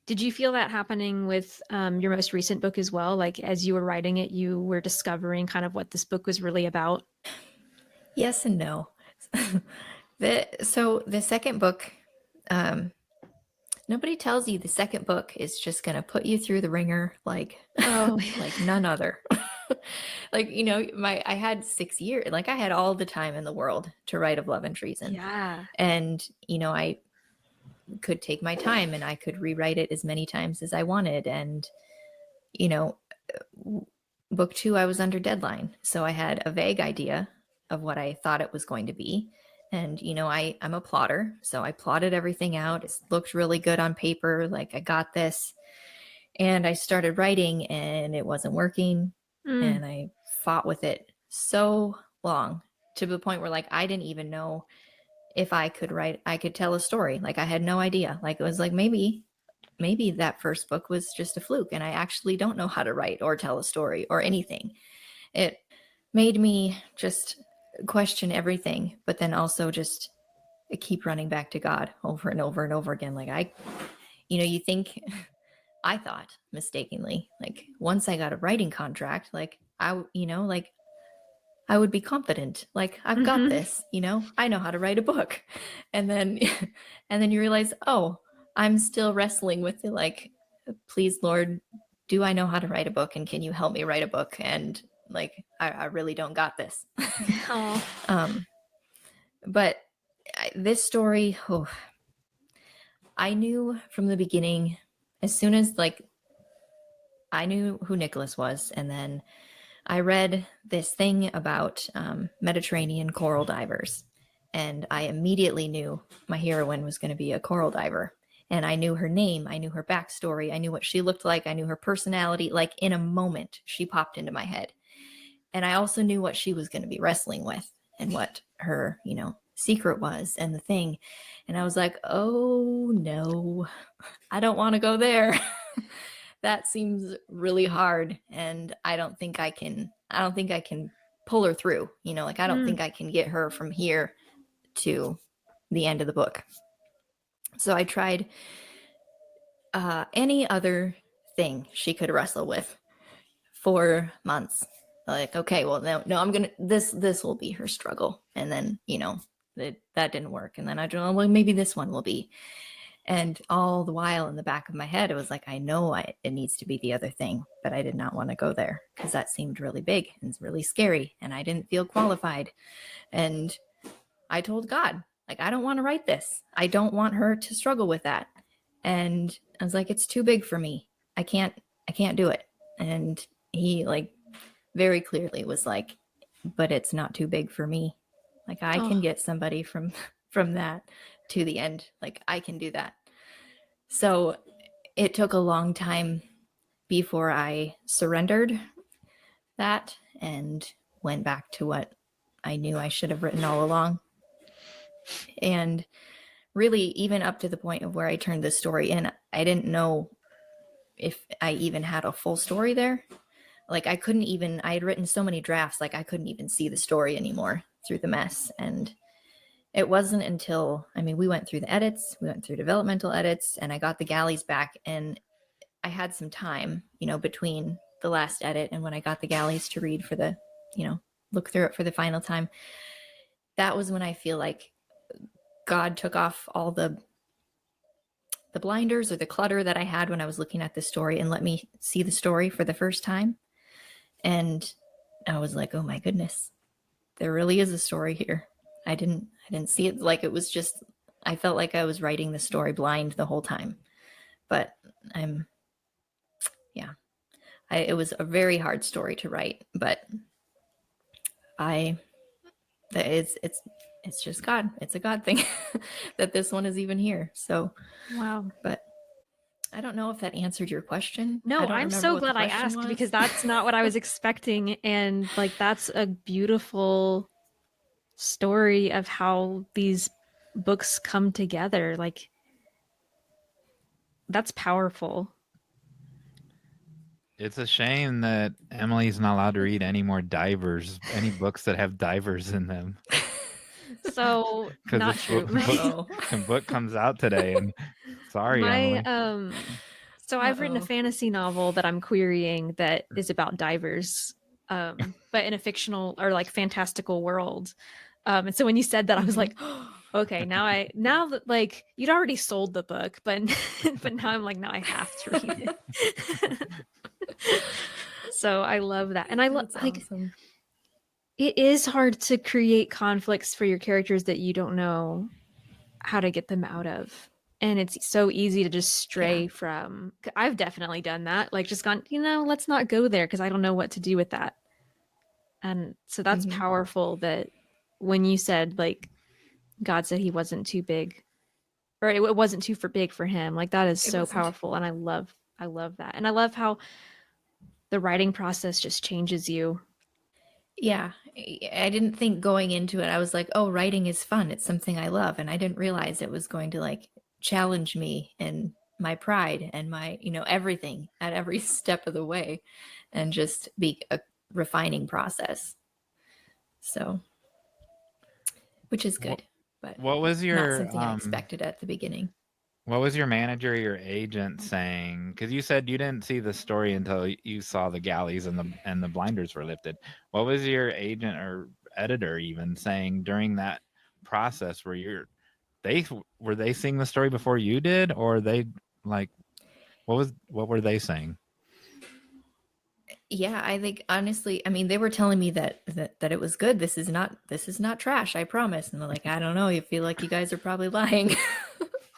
B: Did you feel that happening with your most recent book as well? Like, as you were writing it, you were discovering kind of what this book was really about?
C: Yes and no. So the second book, nobody tells you the second book is just going to put you through the ringer like none other. Like, you know, I had 6 years, like I had all the time in the world to write of Love and Treason.
B: Yeah.
C: And, you know, I could take my time and I could rewrite it as many times as I wanted. And, you know, book 2, I was under deadline. So I had a vague idea of what I thought it was going to be. And, you know, I'm a plotter. So I plotted everything out. It looked really good on paper. Like, I got this. And I started writing and it wasn't working. And I fought with it so long, to the point where, like, I didn't even know if I could tell a story. Like, I had no idea. Like, it was like, maybe that first book was just a fluke and I actually don't know how to write or tell a story or anything. It made me just question everything, but then also just keep running back to God over and over and over again. Like, you think, I thought mistakenly, like, once I got a writing contract, like, I would be confident. Like, I've got this, you know, I know how to write a book. And then you realize, oh, I'm still wrestling with it. Like, please, Lord, do I know how to write a book? And can you help me write a book? And, like, I really don't got this. But this story, I knew from the beginning, as soon as, like, I knew who Nicholas was. And then I read this thing about Mediterranean coral divers. And I immediately knew my heroine was going to be a coral diver. And I knew her name. I knew her backstory. I knew what she looked like. I knew her personality. Like, in a moment, she popped into my head. And I also knew what she was going to be wrestling with and what her, you know, secret was and the thing. And I was like, oh no, I don't want to go there. That seems really hard. And I don't think I can pull her through, like I don't think I can get her from here to the end of the book. So I tried any other thing she could wrestle with for months. Like, okay, well, no, I'm gonna this will be her struggle, and then that didn't work, and then I don't know, well, maybe this one will be. And all the while in the back of my head, it was like, I know it needs to be the other thing, but I did not want to go there because that seemed really big and really scary, and I didn't feel qualified. And I told God, like, I don't want to write this. I don't want her to struggle with that. And I was like, it's too big for me. I can't do it. And he, like, very clearly was like, but it's not too big for me. Like, I can get somebody from that to the end. Like, I can do that. So it took a long time before I surrendered that and went back to what I knew I should have written all along. And really, even up to the point of where I turned the story in, I didn't know if I even had a full story there. Like, I had written so many drafts, like I couldn't even see the story anymore through the mess. And it wasn't until, we went through the edits, we went through developmental edits, and I got the galleys back, and I had some time, between the last edit and when I got the galleys to read for the, look through it for the final time. That was when I feel like God took off all the blinders or the clutter that I had when I was looking at the story and let me see the story for the first time. And I was like, oh my goodness, there really is a story here. I didn't see it. Like, it was just, I felt like I was writing the story blind the whole time. But it was a very hard story to write, but it's just God. It's a God thing that this one is even here. So,
B: wow.
C: But I don't know if that answered your question.
B: No, I'm so glad I asked because that's not what I was expecting. And like, that's a beautiful story of how these books come together. Like, that's powerful.
A: It's a shame that Emily's not allowed to read any books that have divers in them.
B: So not true.
A: The book comes out today, and sorry, Emily.
B: So I've written a fantasy novel that I'm querying that is about divers, but in a fictional or like fantastical world. And so when you said that, I was like, oh, okay, now that like you'd already sold the book, but now I'm like, now I have to read it. So I love that, and I love like awesome. It is hard to create conflicts for your characters that you don't know how to get them out of. And it's so easy to just stray from. I've definitely done that. Like, just gone, let's not go there because I don't know what to do with that. And so that's powerful that when you said, like, God said he wasn't too big, or it wasn't too big for him. Like, that is so powerful. And I love that. And I love how the writing process just changes you.
C: Yeah, I didn't think going into it, I was like, oh, writing is fun. It's something I love. And I didn't realize it was going to like challenge me in my pride and my, everything at every step of the way, and just be a refining process. So, which is good, but
A: what was your
C: not something I expected at the beginning.
A: What was your manager or your agent saying? Because you said you didn't see the story until you saw the galleys and the blinders were lifted. What was your agent or editor even saying during that process? Were they seeing the story before you did, or they like what were they saying?
C: Yeah, I think honestly, they were telling me that it was good. This is not trash, I promise. And they're like, I don't know, you feel like you guys are probably lying.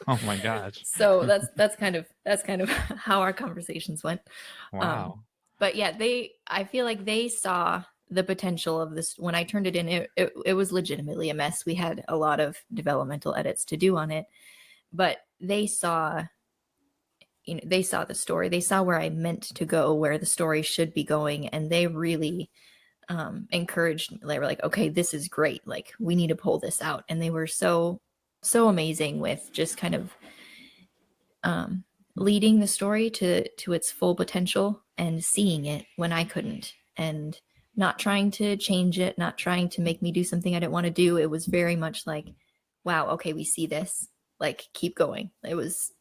A: Oh my gosh.
C: So that's kind of how our conversations went.
A: Wow.
C: But yeah, I feel like they saw the potential of this. When I turned it in, it was legitimately a mess. We had a lot of developmental edits to do on it, but they saw the story. They saw where I meant to go, where the story should be going. And they really encouraged. They were like, okay, this is great. Like, we need to pull this out. And they were so amazing with just kind of leading the story to its full potential and seeing it when I couldn't, and not trying to change it, not trying to make me do something I didn't want to do. It was very much like, wow, okay, we see this, like, keep going. It was,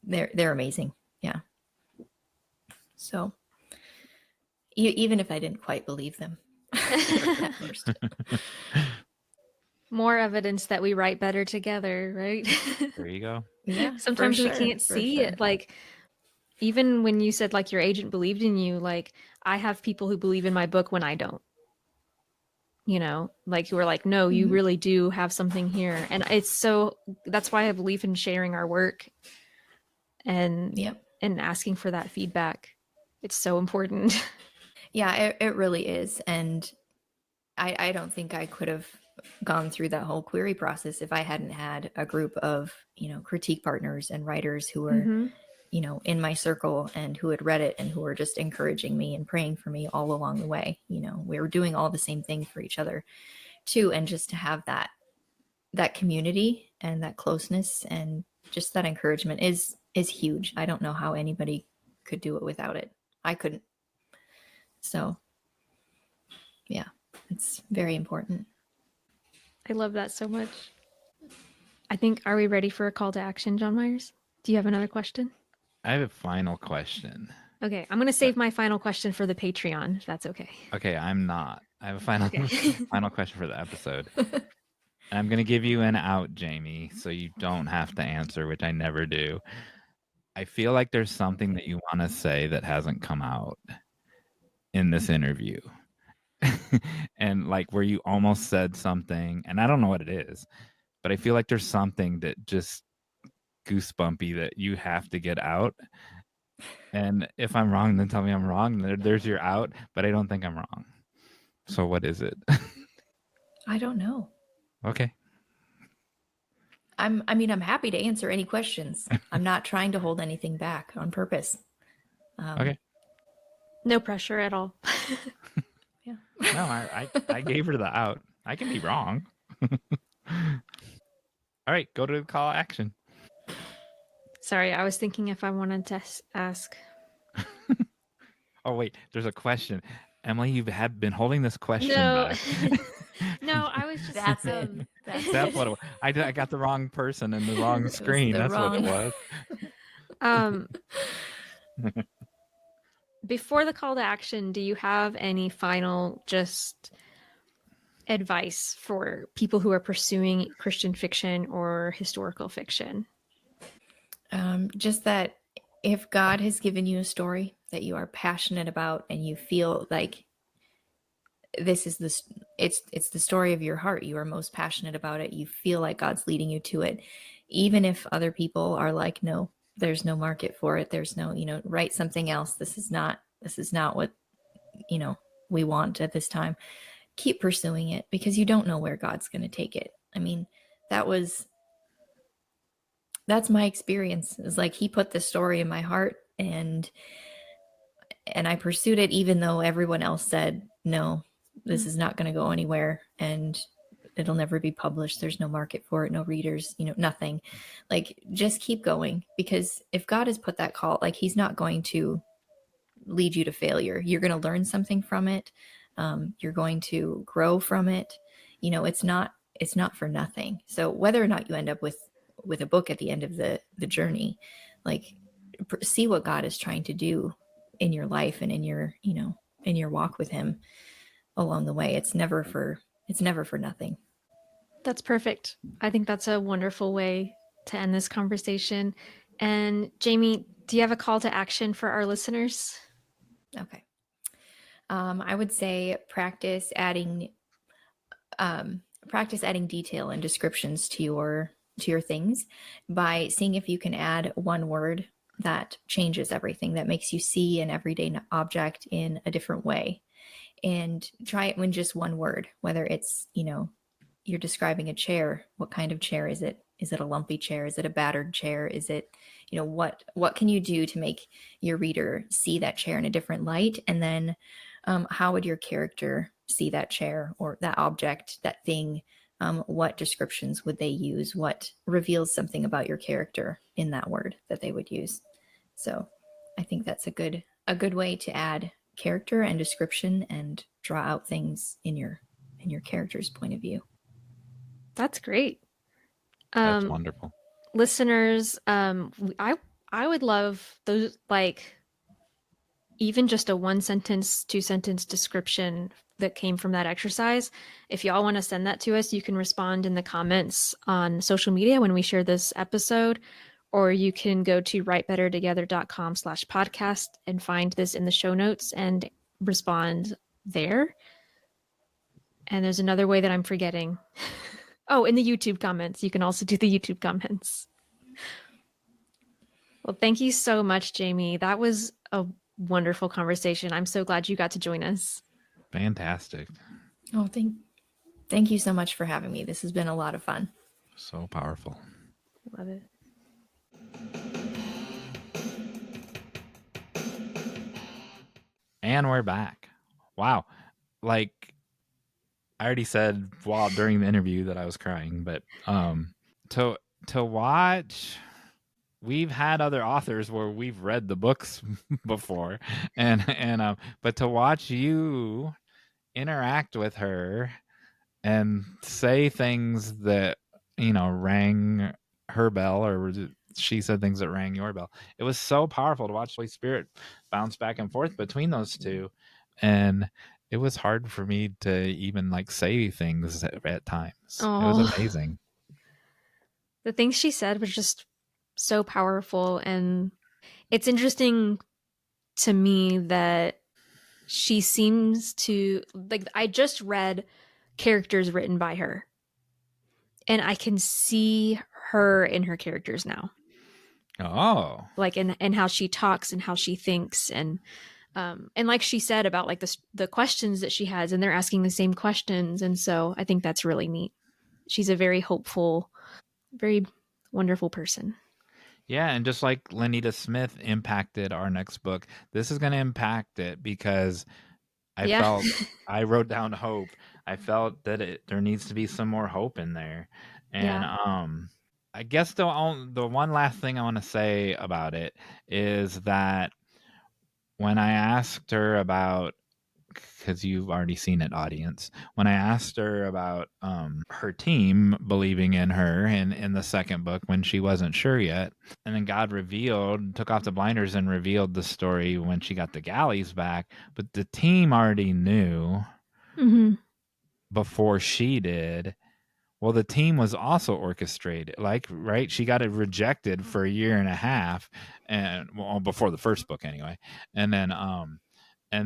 C: they're amazing. Yeah. So even if I didn't quite believe them at first.
B: More evidence that we write better together, right?
A: There you go.
B: Yeah. Sometimes we can't see it. Like, even when you said like your agent believed in you, like, I have people who believe in my book when I don't. You know, like, who are like, no, you really do have something here. And that's why I believe in sharing our work and asking for that feedback. It's so important.
C: Yeah, it really is. And I don't think I could have gone through that whole query process if I hadn't had a group of, critique partners and writers who were, in my circle and who had read it and who were just encouraging me and praying for me all along the way. We were doing all the same thing for each other too. And just to have that community and that closeness and just that encouragement is huge. I don't know how anybody could do it without it. I couldn't. So yeah, it's very important.
B: I love that so much. I think, are we ready for a call to action, John Myers? Do you have another question?
A: I have a final question.
B: Okay, I'm going to save my final question for the Patreon, if that's okay.
A: Okay, I'm not. I have a final question for the episode. And I'm going to give you an out, Jamie, so you don't have to answer, which I never do. I feel like there's something that you want to say that hasn't come out in this interview. And like where you almost said something, and I don't know what it is, but I feel like there's something that just goosebumpy that you have to get out. And if I'm wrong, then tell me I'm wrong. There's your out, but I don't think I'm wrong. So what is it?
C: I don't know.
A: Okay.
C: I'm happy to answer any questions. I'm not trying to hold anything back on purpose.
A: Okay.
B: No pressure at all.
C: Yeah.
A: No, I gave her the out. I can be wrong. All right, go to the call to action.
B: Sorry, I was thinking if I wanted to ask.
A: Oh, wait, there's a question. Emily, you've been holding this question back.
B: No, I was just...
C: That's it.
A: That's what it was. I got the wrong person in the wrong screen. That's what it was.
B: Before the call to action, do you have any final just advice for people who are pursuing Christian fiction or historical fiction?
C: Just that if God has given you a story that you are passionate about and you feel like this is it's the story of your heart, you are most passionate about it, you feel like God's leading you to it, even if other people are like, no, there's no market for it, there's no, write something else, this is not what we want at this time, keep pursuing it, because you don't know where God's going to take it. I mean, that's my experience. It's like he put this story in my heart and I pursued it, even though everyone else said, no, this is not going to go anywhere and it'll never be published. There's no market for it, no readers, nothing. Like, just keep going, because if God has put that call, like, he's not going to lead you to failure. You're going to learn something from it. You're going to grow from it. It's not for nothing. So whether or not you end up with a book at the end of the journey, like, see what God is trying to do in your life and in your walk with him along the way. It's never for nothing.
B: That's perfect. I think that's a wonderful way to end this conversation. And Jamie, do you have a call to action for our listeners?
C: Okay. I would say practice adding detail and descriptions to your things by seeing if you can add one word that changes everything, that makes you see an everyday object in a different way. And try it when just one word, whether it's, you're describing a chair. What kind of chair is it? Is it a lumpy chair? Is it a battered chair? Is it, what can you do to make your reader see that chair in a different light? And then how would your character see that chair or that object, that thing? What descriptions would they use? What reveals something about your character in that word that they would use? So I think that's a good way to add character and description and draw out things in your character's point of view.
B: That's great.
A: That's wonderful.
B: Listeners, I would love those, like, even just a 1-sentence, 2-sentence description that came from that exercise. If y'all want to send that to us, you can respond in the comments on social media when we share this episode, or you can go to writebettertogether.com/podcast and find this in the show notes and respond there. And there's another way that I'm forgetting. Oh, in the YouTube comments. You can also do the YouTube comments. Well, thank you so much, Jamie. That was a wonderful conversation. I'm so glad you got to join us.
A: Fantastic.
C: Oh, thank you so much for having me. This has been a lot of fun.
A: So powerful.
B: Love it.
A: And we're back. Wow. Like, I already said during the interview that I was crying, but to watch, we've had other authors where we've read the books before, but to watch you interact with her and say things that, rang her bell, or she said things that rang your bell. It was so powerful to watch Holy Spirit bounce back and forth between those two. And it was hard for me to even say things at times.
B: Oh.
A: It was amazing.
B: The things she said was just so powerful. And it's interesting to me that she seems to, I just read characters written by her, and I can see her in her characters now.
A: Oh.
B: And how she talks and how she thinks, and like she said about the questions that she has, and they're asking the same questions. And so I think that's really neat. She's a very hopeful, very wonderful person.
A: Yeah, and just like Lenita Smith impacted our next book, this is going to impact it, because I wrote down hope. I felt that there needs to be some more hope in there. And I guess the one last thing I want to say about it is that when I asked her about, because you've already seen it, audience, when I asked her about her team believing in her in the second book when she wasn't sure yet, and then God took off the blinders and revealed the story when she got the galleys back, but the team already knew before she did. Well, the team was also orchestrated, right? She got it rejected for 1.5 years, and before the first book anyway. And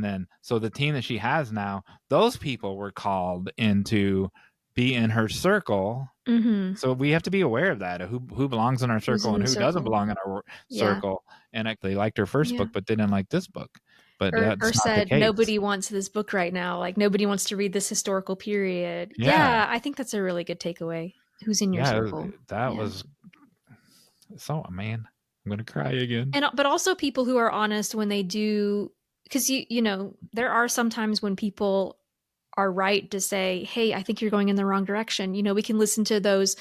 A: then so the team that she has now, those people were called in to be in her circle. So we have to be aware of that, who belongs in our circle and who doesn't belong in our circle. And they liked her first book, but didn't like this book. But
B: or said nobody wants this book right now. Nobody wants to read this historical period. Yeah, I think that's a really good takeaway. Who's in your circle?
A: That was so, man, I'm gonna cry again.
B: But also people who are honest when they do, because there are some times when people are right to say, hey, I think you're going in the wrong direction. We can listen to those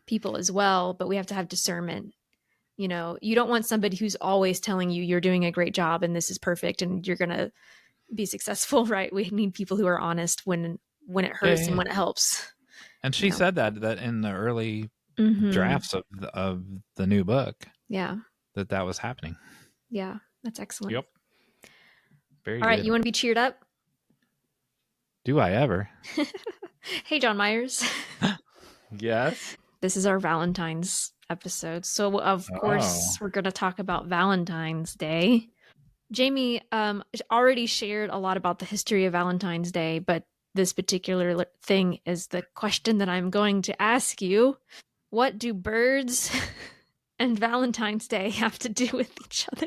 B: people as well, but we have to have discernment. You don't want somebody who's always telling you you're doing a great job and this is perfect and you're going to be successful, right? We need people who are honest when it hurts and when it helps.
A: And she said that in the early drafts of the new book.
B: Yeah.
A: That was happening.
B: Yeah, that's excellent.
A: Yep. Very
B: All right,
A: good.
B: you want to be cheered up?
A: Do I ever?
B: Hey, John Myers.
A: Yes.
B: This is our Valentine's episode. So, of course, we're going to talk about Valentine's Day. Jamie already shared a lot about the history of Valentine's Day, but this particular thing is the question that I'm going to ask you. What do birds and Valentine's Day have to do with each other?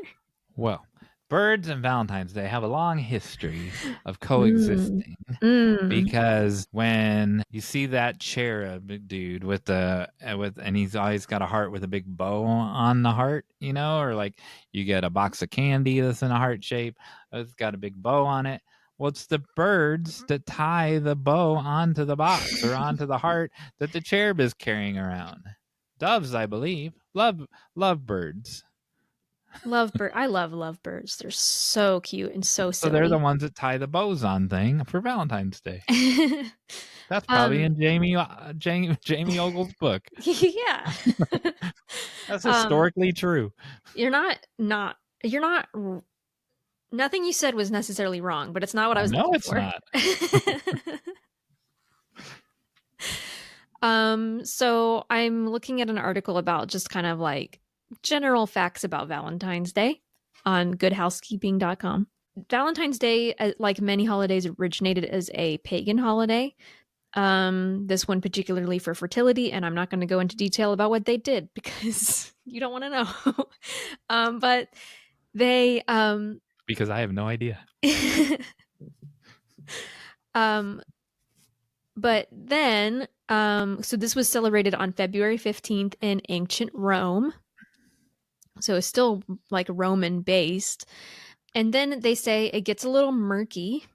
A: Well, birds and Valentine's Day have a long history of coexisting because when you see that cherub dude and he's always got a heart with a big bow on the heart, or you get a box of candy that's in a heart shape, it's got a big bow on it. Well, it's the birds that tie the bow onto the box or onto the heart that the cherub is carrying around. Doves, I believe. Lovebirds.
B: I love lovebirds. They're so cute and so silly.
A: So they're the ones that tie the bows on thing for Valentine's Day. That's probably in Jamie Ogle's book.
B: Yeah.
A: That's historically true.
B: Nothing you said was necessarily wrong, but it's not what I was looking for.
A: No, it's
B: not. So I'm looking at an article about just kind of like general facts about Valentine's Day on goodhousekeeping.com. Valentine's Day, like many holidays, originated as a pagan holiday. This one particularly for fertility, and I'm not going to go into detail about what they did because you don't want to know. But they
A: because I have no idea.
B: But then so this was celebrated on February 15th in ancient Rome. So it's still like Roman based. And then they say it gets a little murky,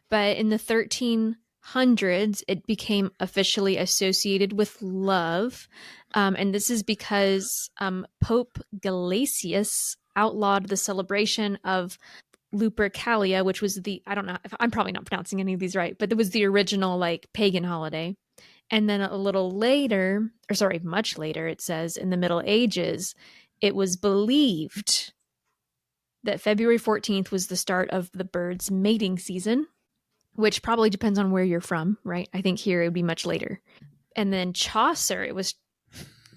B: but in the 1300s, it became officially associated with love. And this is because Pope Gelasius outlawed the celebration of Lupercalia, which was I don't know, I'm probably not pronouncing any of these right, but it was the original like pagan holiday. And then a little later, much later, it says in the Middle Ages, it was believed that February 14th was the start of the bird's mating season, which probably depends on where you're from, right? I think here it would be much later. And then Chaucer, it was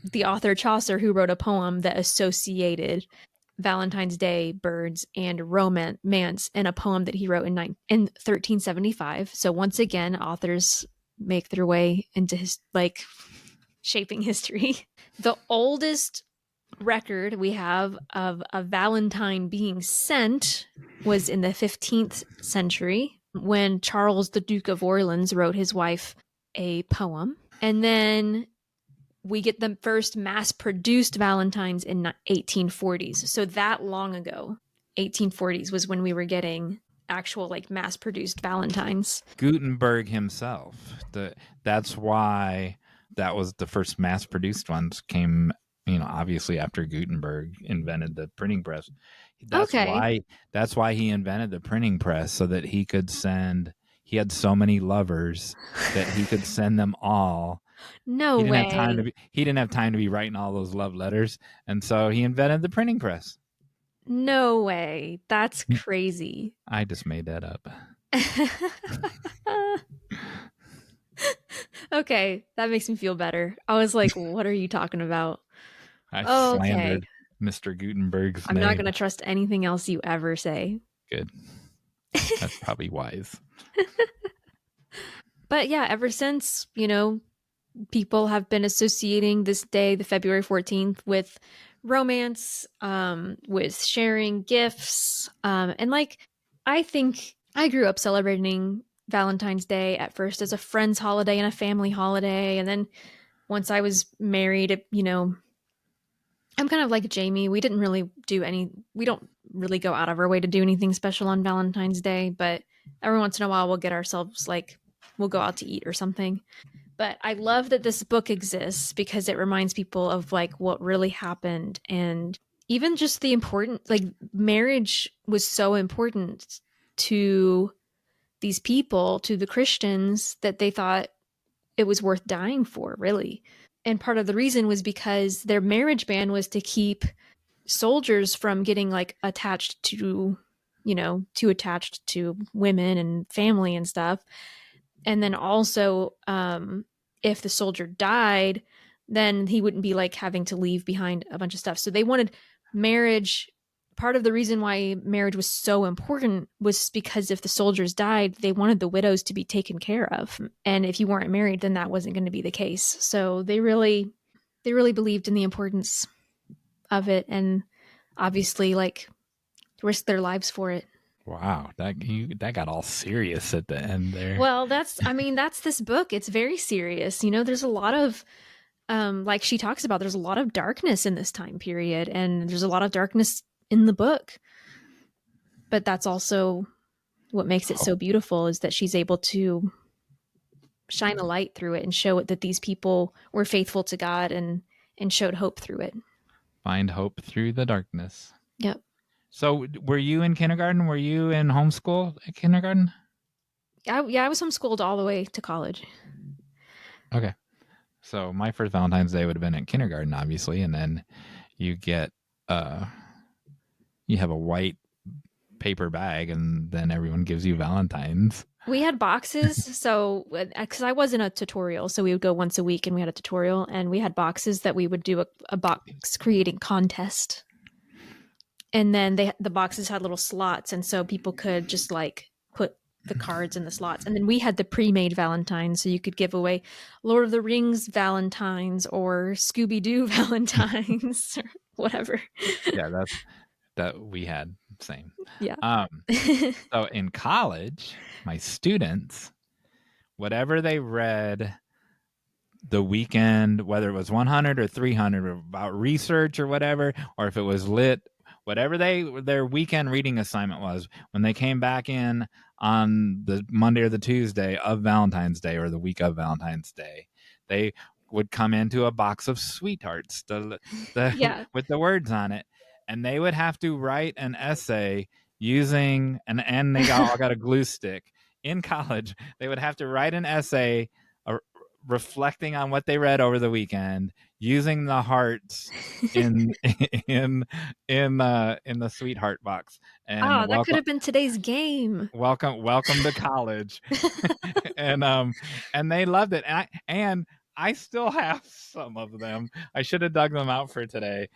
B: the author Chaucer who wrote a poem that associated Valentine's Day, birds, and romance in a poem that he wrote in 1375. So once again, authors make their way into his like shaping history. The oldest record we have of a Valentine being sent was in the 15th century when Charles, the Duke of Orleans, wrote his wife a poem. And then we get the first mass-produced Valentines in 1840s. So that long ago, 1840s was when we were getting actual like mass-produced Valentines.
A: Gutenberg himself. That's why that was the first mass-produced ones came, obviously after Gutenberg invented the printing press. That's why he invented the printing press, so that he had so many lovers that he could send them all.
B: No
A: way. He didn't have time to be writing all those love letters, and so he invented the printing press.
B: No way. That's crazy.
A: I just made that up.
B: Okay, that makes me feel better. I was like, what are you talking about?
A: I slandered Mr. Gutenberg's name.
B: I'm not going to trust anything else you ever say.
A: Good. That's probably wise.
B: But yeah, ever since, people have been associating this day, the February 14th, with romance, with sharing gifts. And like, I think I grew up celebrating Valentine's Day at first as a friend's holiday and a family holiday. And then once I was married, I'm kind of like Jamie. We don't really go out of our way to do anything special on Valentine's Day, but every once in a while we'll get ourselves we'll go out to eat or something. But I love that this book exists because it reminds people of what really happened, and even just the important, marriage was so important to these people, to the Christians, that they thought it was worth dying for, really. And part of the reason was because their marriage ban was to keep soldiers from getting attached to, too attached to women and family and stuff. And then also, if the soldier died, then he wouldn't be having to leave behind a bunch of stuff. So they wanted marriage. Part of the reason why marriage was so important was because if the soldiers died, they wanted the widows to be taken care of. And if you weren't married, then that wasn't going to be the case. So they really believed in the importance of it, and obviously risked their lives for it.
A: Wow, that got all serious at the end there.
B: Well, that's this book. It's very serious. There's a lot of, like she talks about, there's a lot of darkness in this time period, and there's a lot of darkness in the book. But that's also what makes it so beautiful is that she's able to shine a light through it and show it that these people were faithful to God and showed hope through it.
A: Find hope through the darkness.
B: Yep.
A: So were you in kindergarten? Were you in homeschool at kindergarten?
B: I was homeschooled all the way to college.
A: Okay. So my first Valentine's Day would have been at kindergarten, obviously. And then you get, you have a white paper bag and then everyone gives you Valentines.
B: We had boxes. So, because I was in a tutorial, so we would go once a week and we had a tutorial and we had boxes that we would do a box creating contest. And then the boxes had little slots. And so people could just like put the cards in the slots. And then we had the pre-made Valentines. So you could give away Lord of the Rings Valentines or Scooby-Doo Valentines or whatever.
A: Yeah, that we had. Same.
B: Yeah.
A: So in college, my students, whatever they read the weekend, whether it was 100 or 300 about research or whatever, or if it was lit, whatever their weekend reading assignment was, when they came back in on the Monday or the Tuesday of Valentine's Day or the week of Valentine's Day, they would come into a box of sweethearts with the words on it. And they would have to write an essay using and they all got a glue stick. In college, they would have to write an essay reflecting on what they read over the weekend, using the hearts in the sweetheart box. And
B: that could have been today's game.
A: Welcome to college. and they loved it. And I still have some of them. I should have dug them out for today.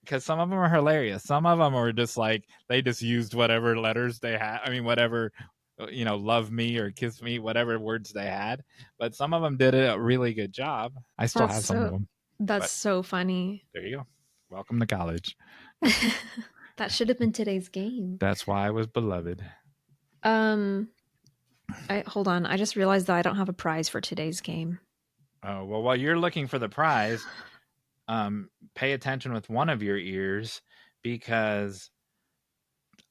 A: Because some of them are hilarious. Some of them are just like, they just used whatever letters they had. I mean, whatever, love me or kiss me, whatever words they had. But some of them did a really good job. I still have some of them.
B: That's so funny.
A: There you go. Welcome to college.
B: That should have been today's game.
A: That's why I was beloved.
B: Hold on. I just realized that I don't have a prize for today's game.
A: Oh, well, while you're looking for the prize, pay attention with one of your ears because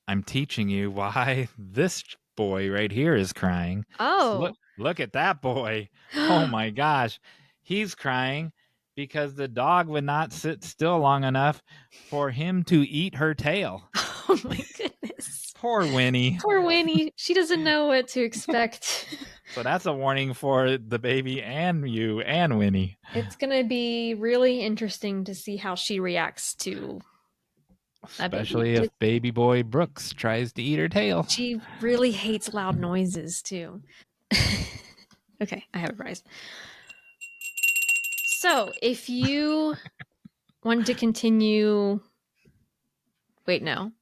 A: I'm teaching you why this boy right here is crying.
B: Oh,
A: look at that boy. Oh my gosh. He's crying because the dog would not sit still long enough for him to eat her tail.
B: Oh my goodness.
A: Poor Winnie.
B: Poor Winnie. She doesn't know what to expect.
A: So that's a warning for the baby and you and Winnie.
B: It's going to be really interesting to see how she reacts to
A: especially if baby boy Brooks tries to eat her tail.
B: She really hates loud noises too. Okay, I have a prize. So if you want to continue... Wait, no.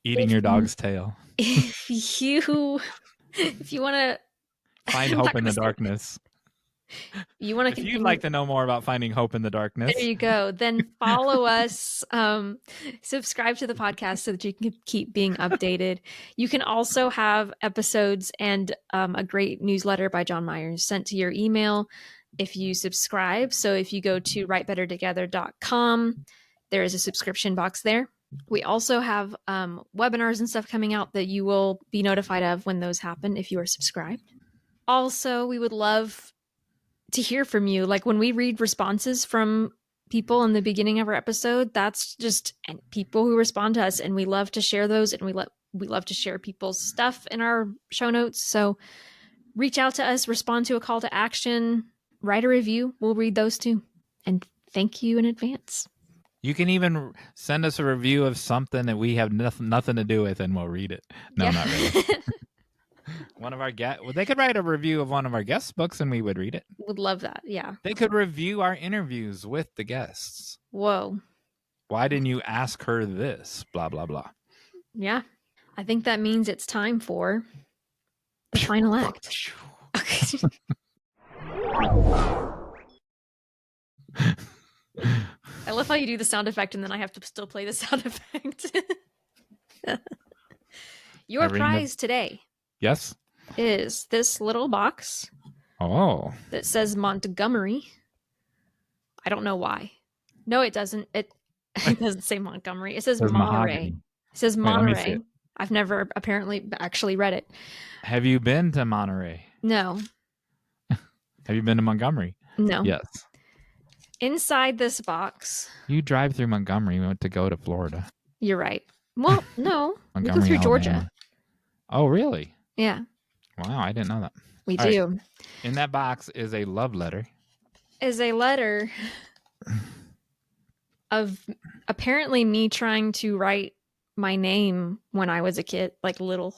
A: Eating your dog's tail.
B: If you want to
A: find hope in the darkness.
B: You want to?
A: If you'd like to know more about finding hope in the darkness,
B: there you go. Then follow us. Subscribe to the podcast so that you can keep being updated. You can also have episodes and a great newsletter by John Myers sent to your email if you subscribe. So if you go to writebettertogether.com, there is a subscription box there. We also have webinars and stuff coming out that you will be notified of when those happen if you are subscribed. Also, we would love to hear from you. Like when we read responses from people in the beginning of our episode, that's just people who respond to us, and we love to share those, and we love to share people's stuff in our show notes. So reach out to us, respond to a call to action, write a review. We'll read those too. And thank you in advance.
A: You can even send us a review of something that we have nothing to do with, and we'll read it. No, not really. One of our they could write a review of one of our guest books, and we would read it.
B: Would love that. Yeah.
A: They could review our interviews with the guests.
B: Whoa.
A: Why didn't you ask her this? Blah blah blah.
B: Yeah, I think that means it's time for the final act. Okay. I love how you do the sound effect and then I have to still play the sound effect. Your prize today.
A: Yes.
B: Is this little box.
A: Oh.
B: That says Montgomery. I don't know why. No, it doesn't. It doesn't say Montgomery. It says Monterey. It says Monterey. I've never apparently actually read it.
A: Have you been to Monterey?
B: No.
A: Have you been to Montgomery?
B: No.
A: Yes.
B: Inside this box.
A: You drive through Montgomery. We went to go to Florida.
B: You're right. Well, no. We go through
A: Alabama.
B: Georgia.
A: Oh, really?
B: Yeah.
A: Wow, I didn't know that.
B: We do.
A: Right. In that box is a love letter.
B: Is a letter of apparently me trying to write my name when I was a kid, like little.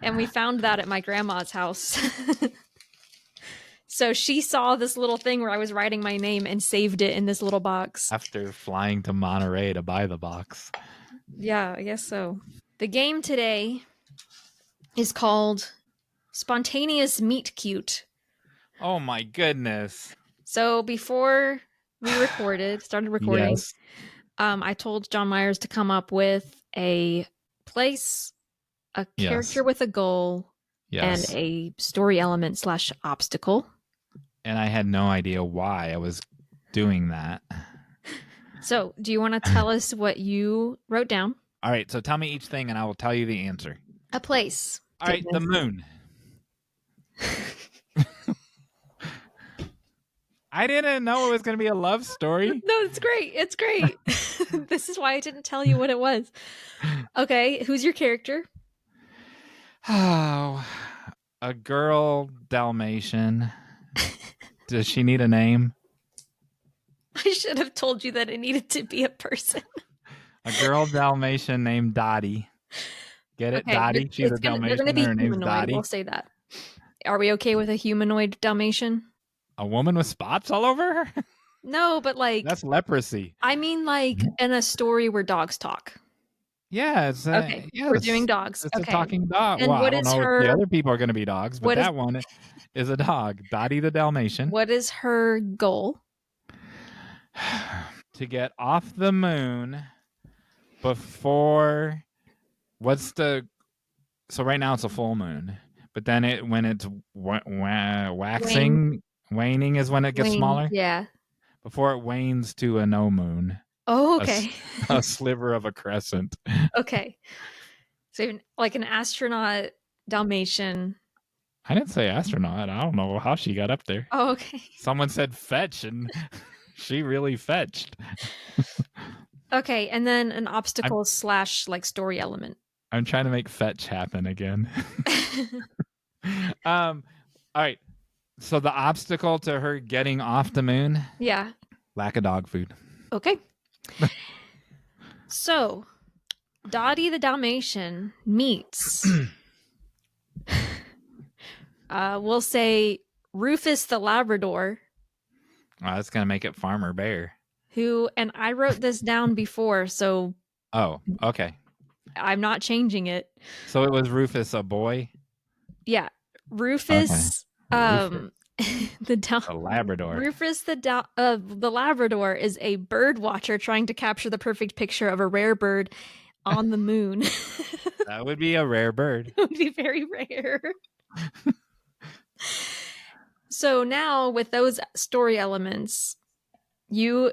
B: And we found that at my grandma's house. So she saw this little thing where I was writing my name and saved it in this little box.
A: After flying to Monterey to buy the box.
B: Yeah, I guess so. The game today is called Spontaneous Meet Cute.
A: Oh my goodness.
B: So before we started recording,
A: yes.
B: I told John Myers to come up with a place, a character with a goal, and a story element / obstacle.
A: And I had no idea why I was doing that.
B: So, do you want to tell us what you wrote down?
A: All right, so tell me each thing and I will tell you the answer.
B: A place.
A: All right, the moon. I didn't know it was going to be a love story.
B: No, it's great. It's great. This is why I didn't tell you what it was. Okay, who's your character?
A: Oh, a girl Dalmatian. Does she need a name?
B: I should have told you that it needed to be a person.
A: A girl Dalmatian named Dottie. Get it? Okay, Dottie? She's a Dalmatian and her name's Dottie.
B: We'll say that. Are we okay with a humanoid Dalmatian?
A: A woman with spots all over her?
B: No, but like...
A: That's leprosy.
B: I mean like in a story where dogs talk.
A: Yeah, it's
B: okay. Yes. We're doing dogs.
A: It's a talking dog.
B: And
A: well,
B: what
A: I don't know if the other people are going to be dogs, but that one is a dog. Dottie the Dalmatian.
B: What is her goal?
A: To get off the moon before... So right now it's a full moon, but then when it's waxing, waning is when it gets smaller.
B: Yeah.
A: Before it wanes to a no moon.
B: Oh, okay.
A: A sliver of a crescent.
B: Okay. So like an astronaut Dalmatian.
A: I didn't say astronaut. I don't know how she got up there.
B: Oh, okay.
A: Someone said fetch and she really fetched.
B: Okay, and then an obstacle / like story element.
A: I'm trying to make fetch happen again. All right. So the obstacle to her getting off the moon?
B: Yeah.
A: Lack of dog food.
B: Okay. So, Dottie the Dalmatian meets we'll say Rufus the Labrador.
A: Oh, that's going to make it Farmer Bear.
B: And I wrote this down before, so...
A: Oh, okay.
B: I'm not changing it.
A: So it was Rufus a boy?
B: Yeah. Rufus, the
A: Labrador.
B: Rufus the Labrador is a bird watcher trying to capture the perfect picture of a rare bird on the moon.
A: That would be a rare bird.
B: It would be very rare. So now with those story elements, you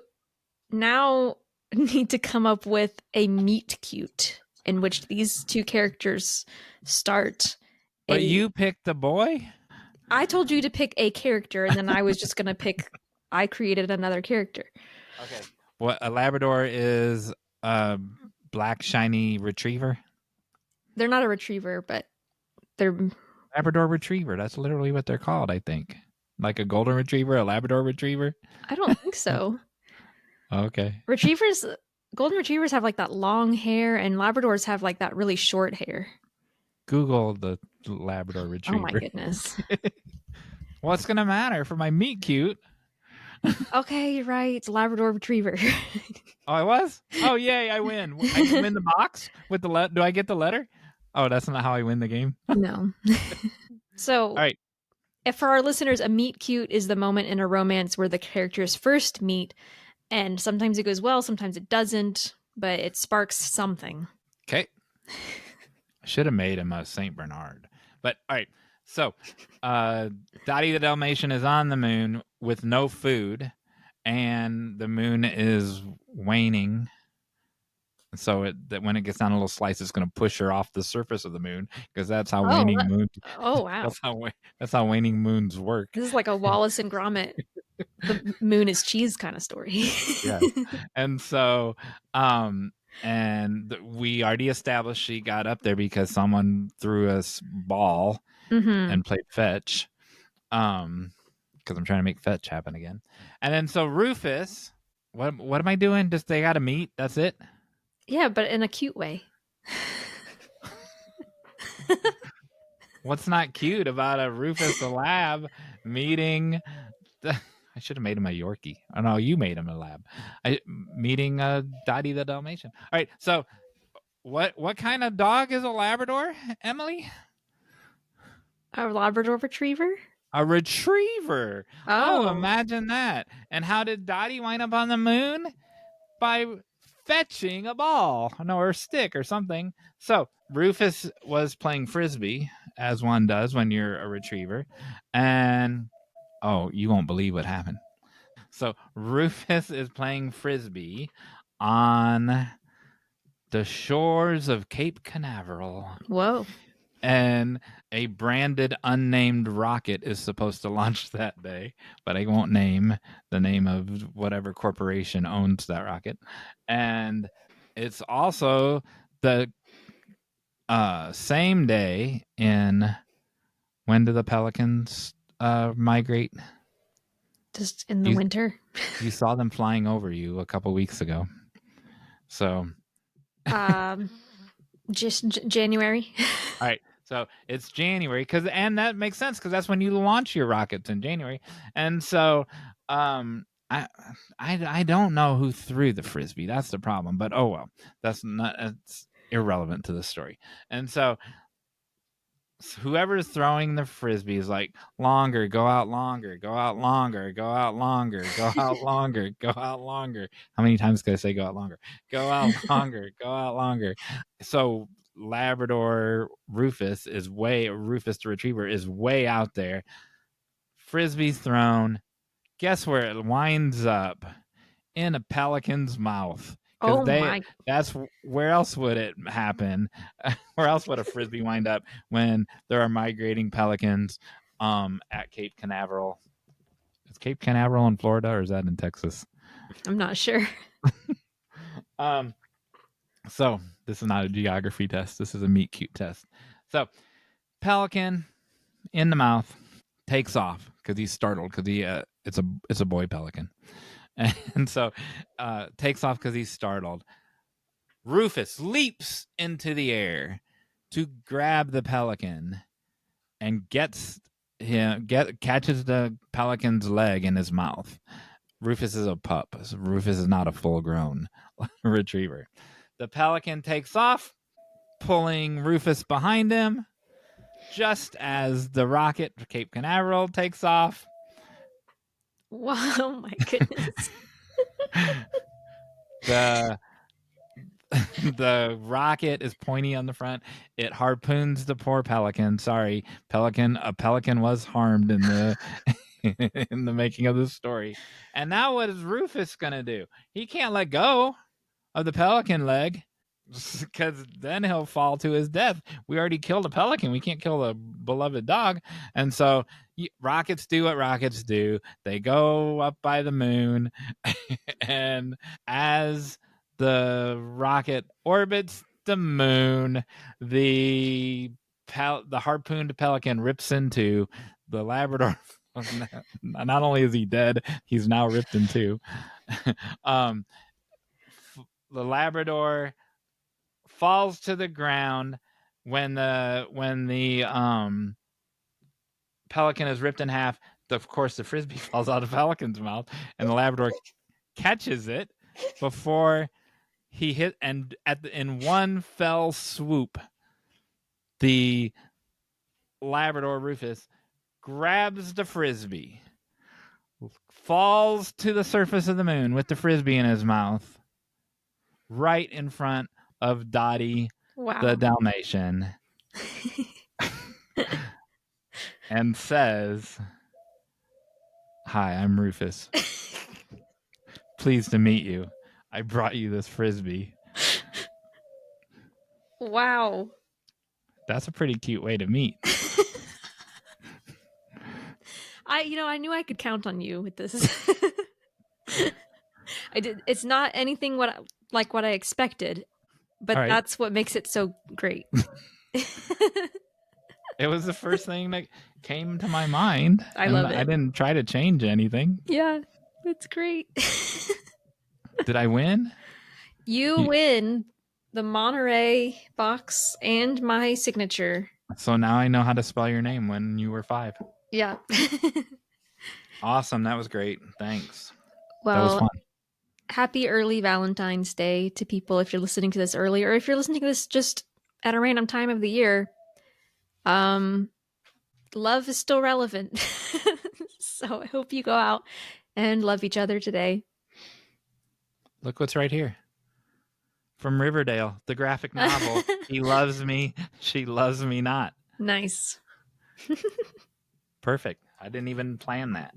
B: now need to come up with a meet cute in which these two characters start.
A: But you picked the boy?
B: I told you to pick a character, and then I was just going to I created another character.
A: Okay. What, a Labrador is a black shiny retriever?
B: They're not a retriever, but they're... Labrador
A: retriever. That's literally what they're called, I think. Like a golden retriever, a Labrador retriever?
B: I don't think so.
A: Okay.
B: Golden retrievers have like that long hair, and Labradors have like that really short hair.
A: Google the Labrador retriever.
B: Oh my goodness.
A: What's going to matter for my meet cute?
B: Okay, you're right. It's Labrador retriever.
A: Oh, I was? Oh, yay, I win. I win the box with the do I get the letter? Oh, that's not how I win the game?
B: No. So, all
A: right.
B: If for our listeners, a meet cute is the moment in a romance where the characters first meet, and sometimes it goes well, sometimes it doesn't, but it sparks something.
A: Okay. I should have made him a St. Bernard. But all right. So Dottie the Dalmatian is on the moon with no food, and the moon is waning. So that when it gets down a little slice, it's going to push her off the surface of the moon, because that's how waning moons.
B: Oh wow,
A: that's how waning moons work.
B: This is like a Wallace and Gromit, the moon is cheese kind of story.
A: Yeah, and so we already established she got up there because someone threw a ball and played fetch. Because I'm trying to make fetch happen again. And then so Rufus, what am I doing? Just they got to meet. That's it.
B: Yeah, but in a cute way.
A: What's not cute about a Rufus the lab meeting? I should have made him a Yorkie. Oh no, you made him a lab. Meeting Dottie the Dalmatian. All right, so what kind of dog is a Labrador, Emily?
B: A Labrador Retriever?
A: A retriever. Oh, imagine that. And how did Dottie wind up on the moon? By fetching a ball, or a stick or something. So Rufus was playing frisbee, as one does when you're a retriever. And you won't believe what happened. So Rufus is playing frisbee on the shores of Cape Canaveral.
B: Whoa.
A: And a branded unnamed rocket is supposed to launch that day, but I won't name the name of whatever corporation owns that rocket. And it's also the same day when do the pelicans migrate?
B: Just in the winter.
A: You saw them flying over you a couple weeks ago. So
B: just January.
A: All right. So it's January, and that makes sense because that's when you launch your rockets in January. And so I don't know who threw the frisbee. That's the problem. But oh well, it's irrelevant to the story. And so whoever's throwing the frisbee is like, longer, go out longer, go out longer, go out longer, go out longer, go out longer. How many times can I say go out longer? Go out longer, go out longer. So Labrador Rufus the retriever is way out there. Frisbee's thrown. Guess where it winds up? In a pelican's mouth. That's where else would it happen? Where else would a frisbee wind up when there are migrating pelicans at Cape Canaveral? Is Cape Canaveral in Florida, or is that in Texas?
B: I'm not sure.
A: So this is not a geography test. This is a meet cute test. So pelican in the mouth takes off because he's startled because it's a boy pelican. And so takes off because he's startled. Rufus leaps into the air to grab the pelican and catches the pelican's leg in his mouth. Rufus is a pup. Rufus is not a full-grown retriever. The pelican takes off, pulling Rufus behind him, just as the rocket Cape Canaveral takes off.
B: Wow, oh my goodness.
A: The rocket is pointy on the front. It harpoons the poor pelican. Sorry, a pelican was harmed in the in the making of this story. And now what is Rufus gonna do? He can't let go of the pelican leg because then he'll fall to his death. We already killed a pelican. We can't kill a beloved dog. And so rockets do what rockets do. They go up by the moon, and as the rocket orbits the moon, the harpooned pelican rips into the Labrador. Not only is he dead, he's now ripped in two. The Labrador falls to the ground when the pelican is ripped in half. Of course, the frisbee falls out of the pelican's mouth, and the Labrador catches it before he hit. And in one fell swoop, the Labrador Rufus grabs the frisbee, falls to the surface of the moon with the frisbee in his mouth, right in front of Dottie the Dalmatian, and says, "Hi, I'm Rufus. Pleased to meet you. I brought you this frisbee.
B: Wow.
A: That's a pretty cute way to meet.
B: I knew I could count on you with this. I did. It's not anything what I expected, but
A: Right.
B: that's what makes it so great.
A: It was the first thing that came to my mind.
B: I love it.
A: I didn't try to change anything.
B: Yeah, it's great.
A: Did I win?
B: You win the Monterey box and my signature.
A: So now I know how to spell your name when you were 5.
B: Yeah.
A: Awesome. That was great. Thanks.
B: Well,
A: that was fun.
B: Happy early Valentine's Day to people if you're listening to this early, or if you're listening to this just at a random time of the year. Love is still relevant. So I hope you go out and love each other today.
A: Look what's right here. From Riverdale, the graphic novel. He loves me, she loves me not.
B: Nice.
A: Perfect. I didn't even plan that.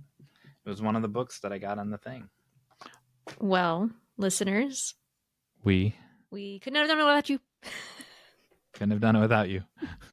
A: It was one of the books that I got on the thing.
B: Well, listeners,
A: we
B: couldn't have done it without you.
A: Couldn't have done it without you.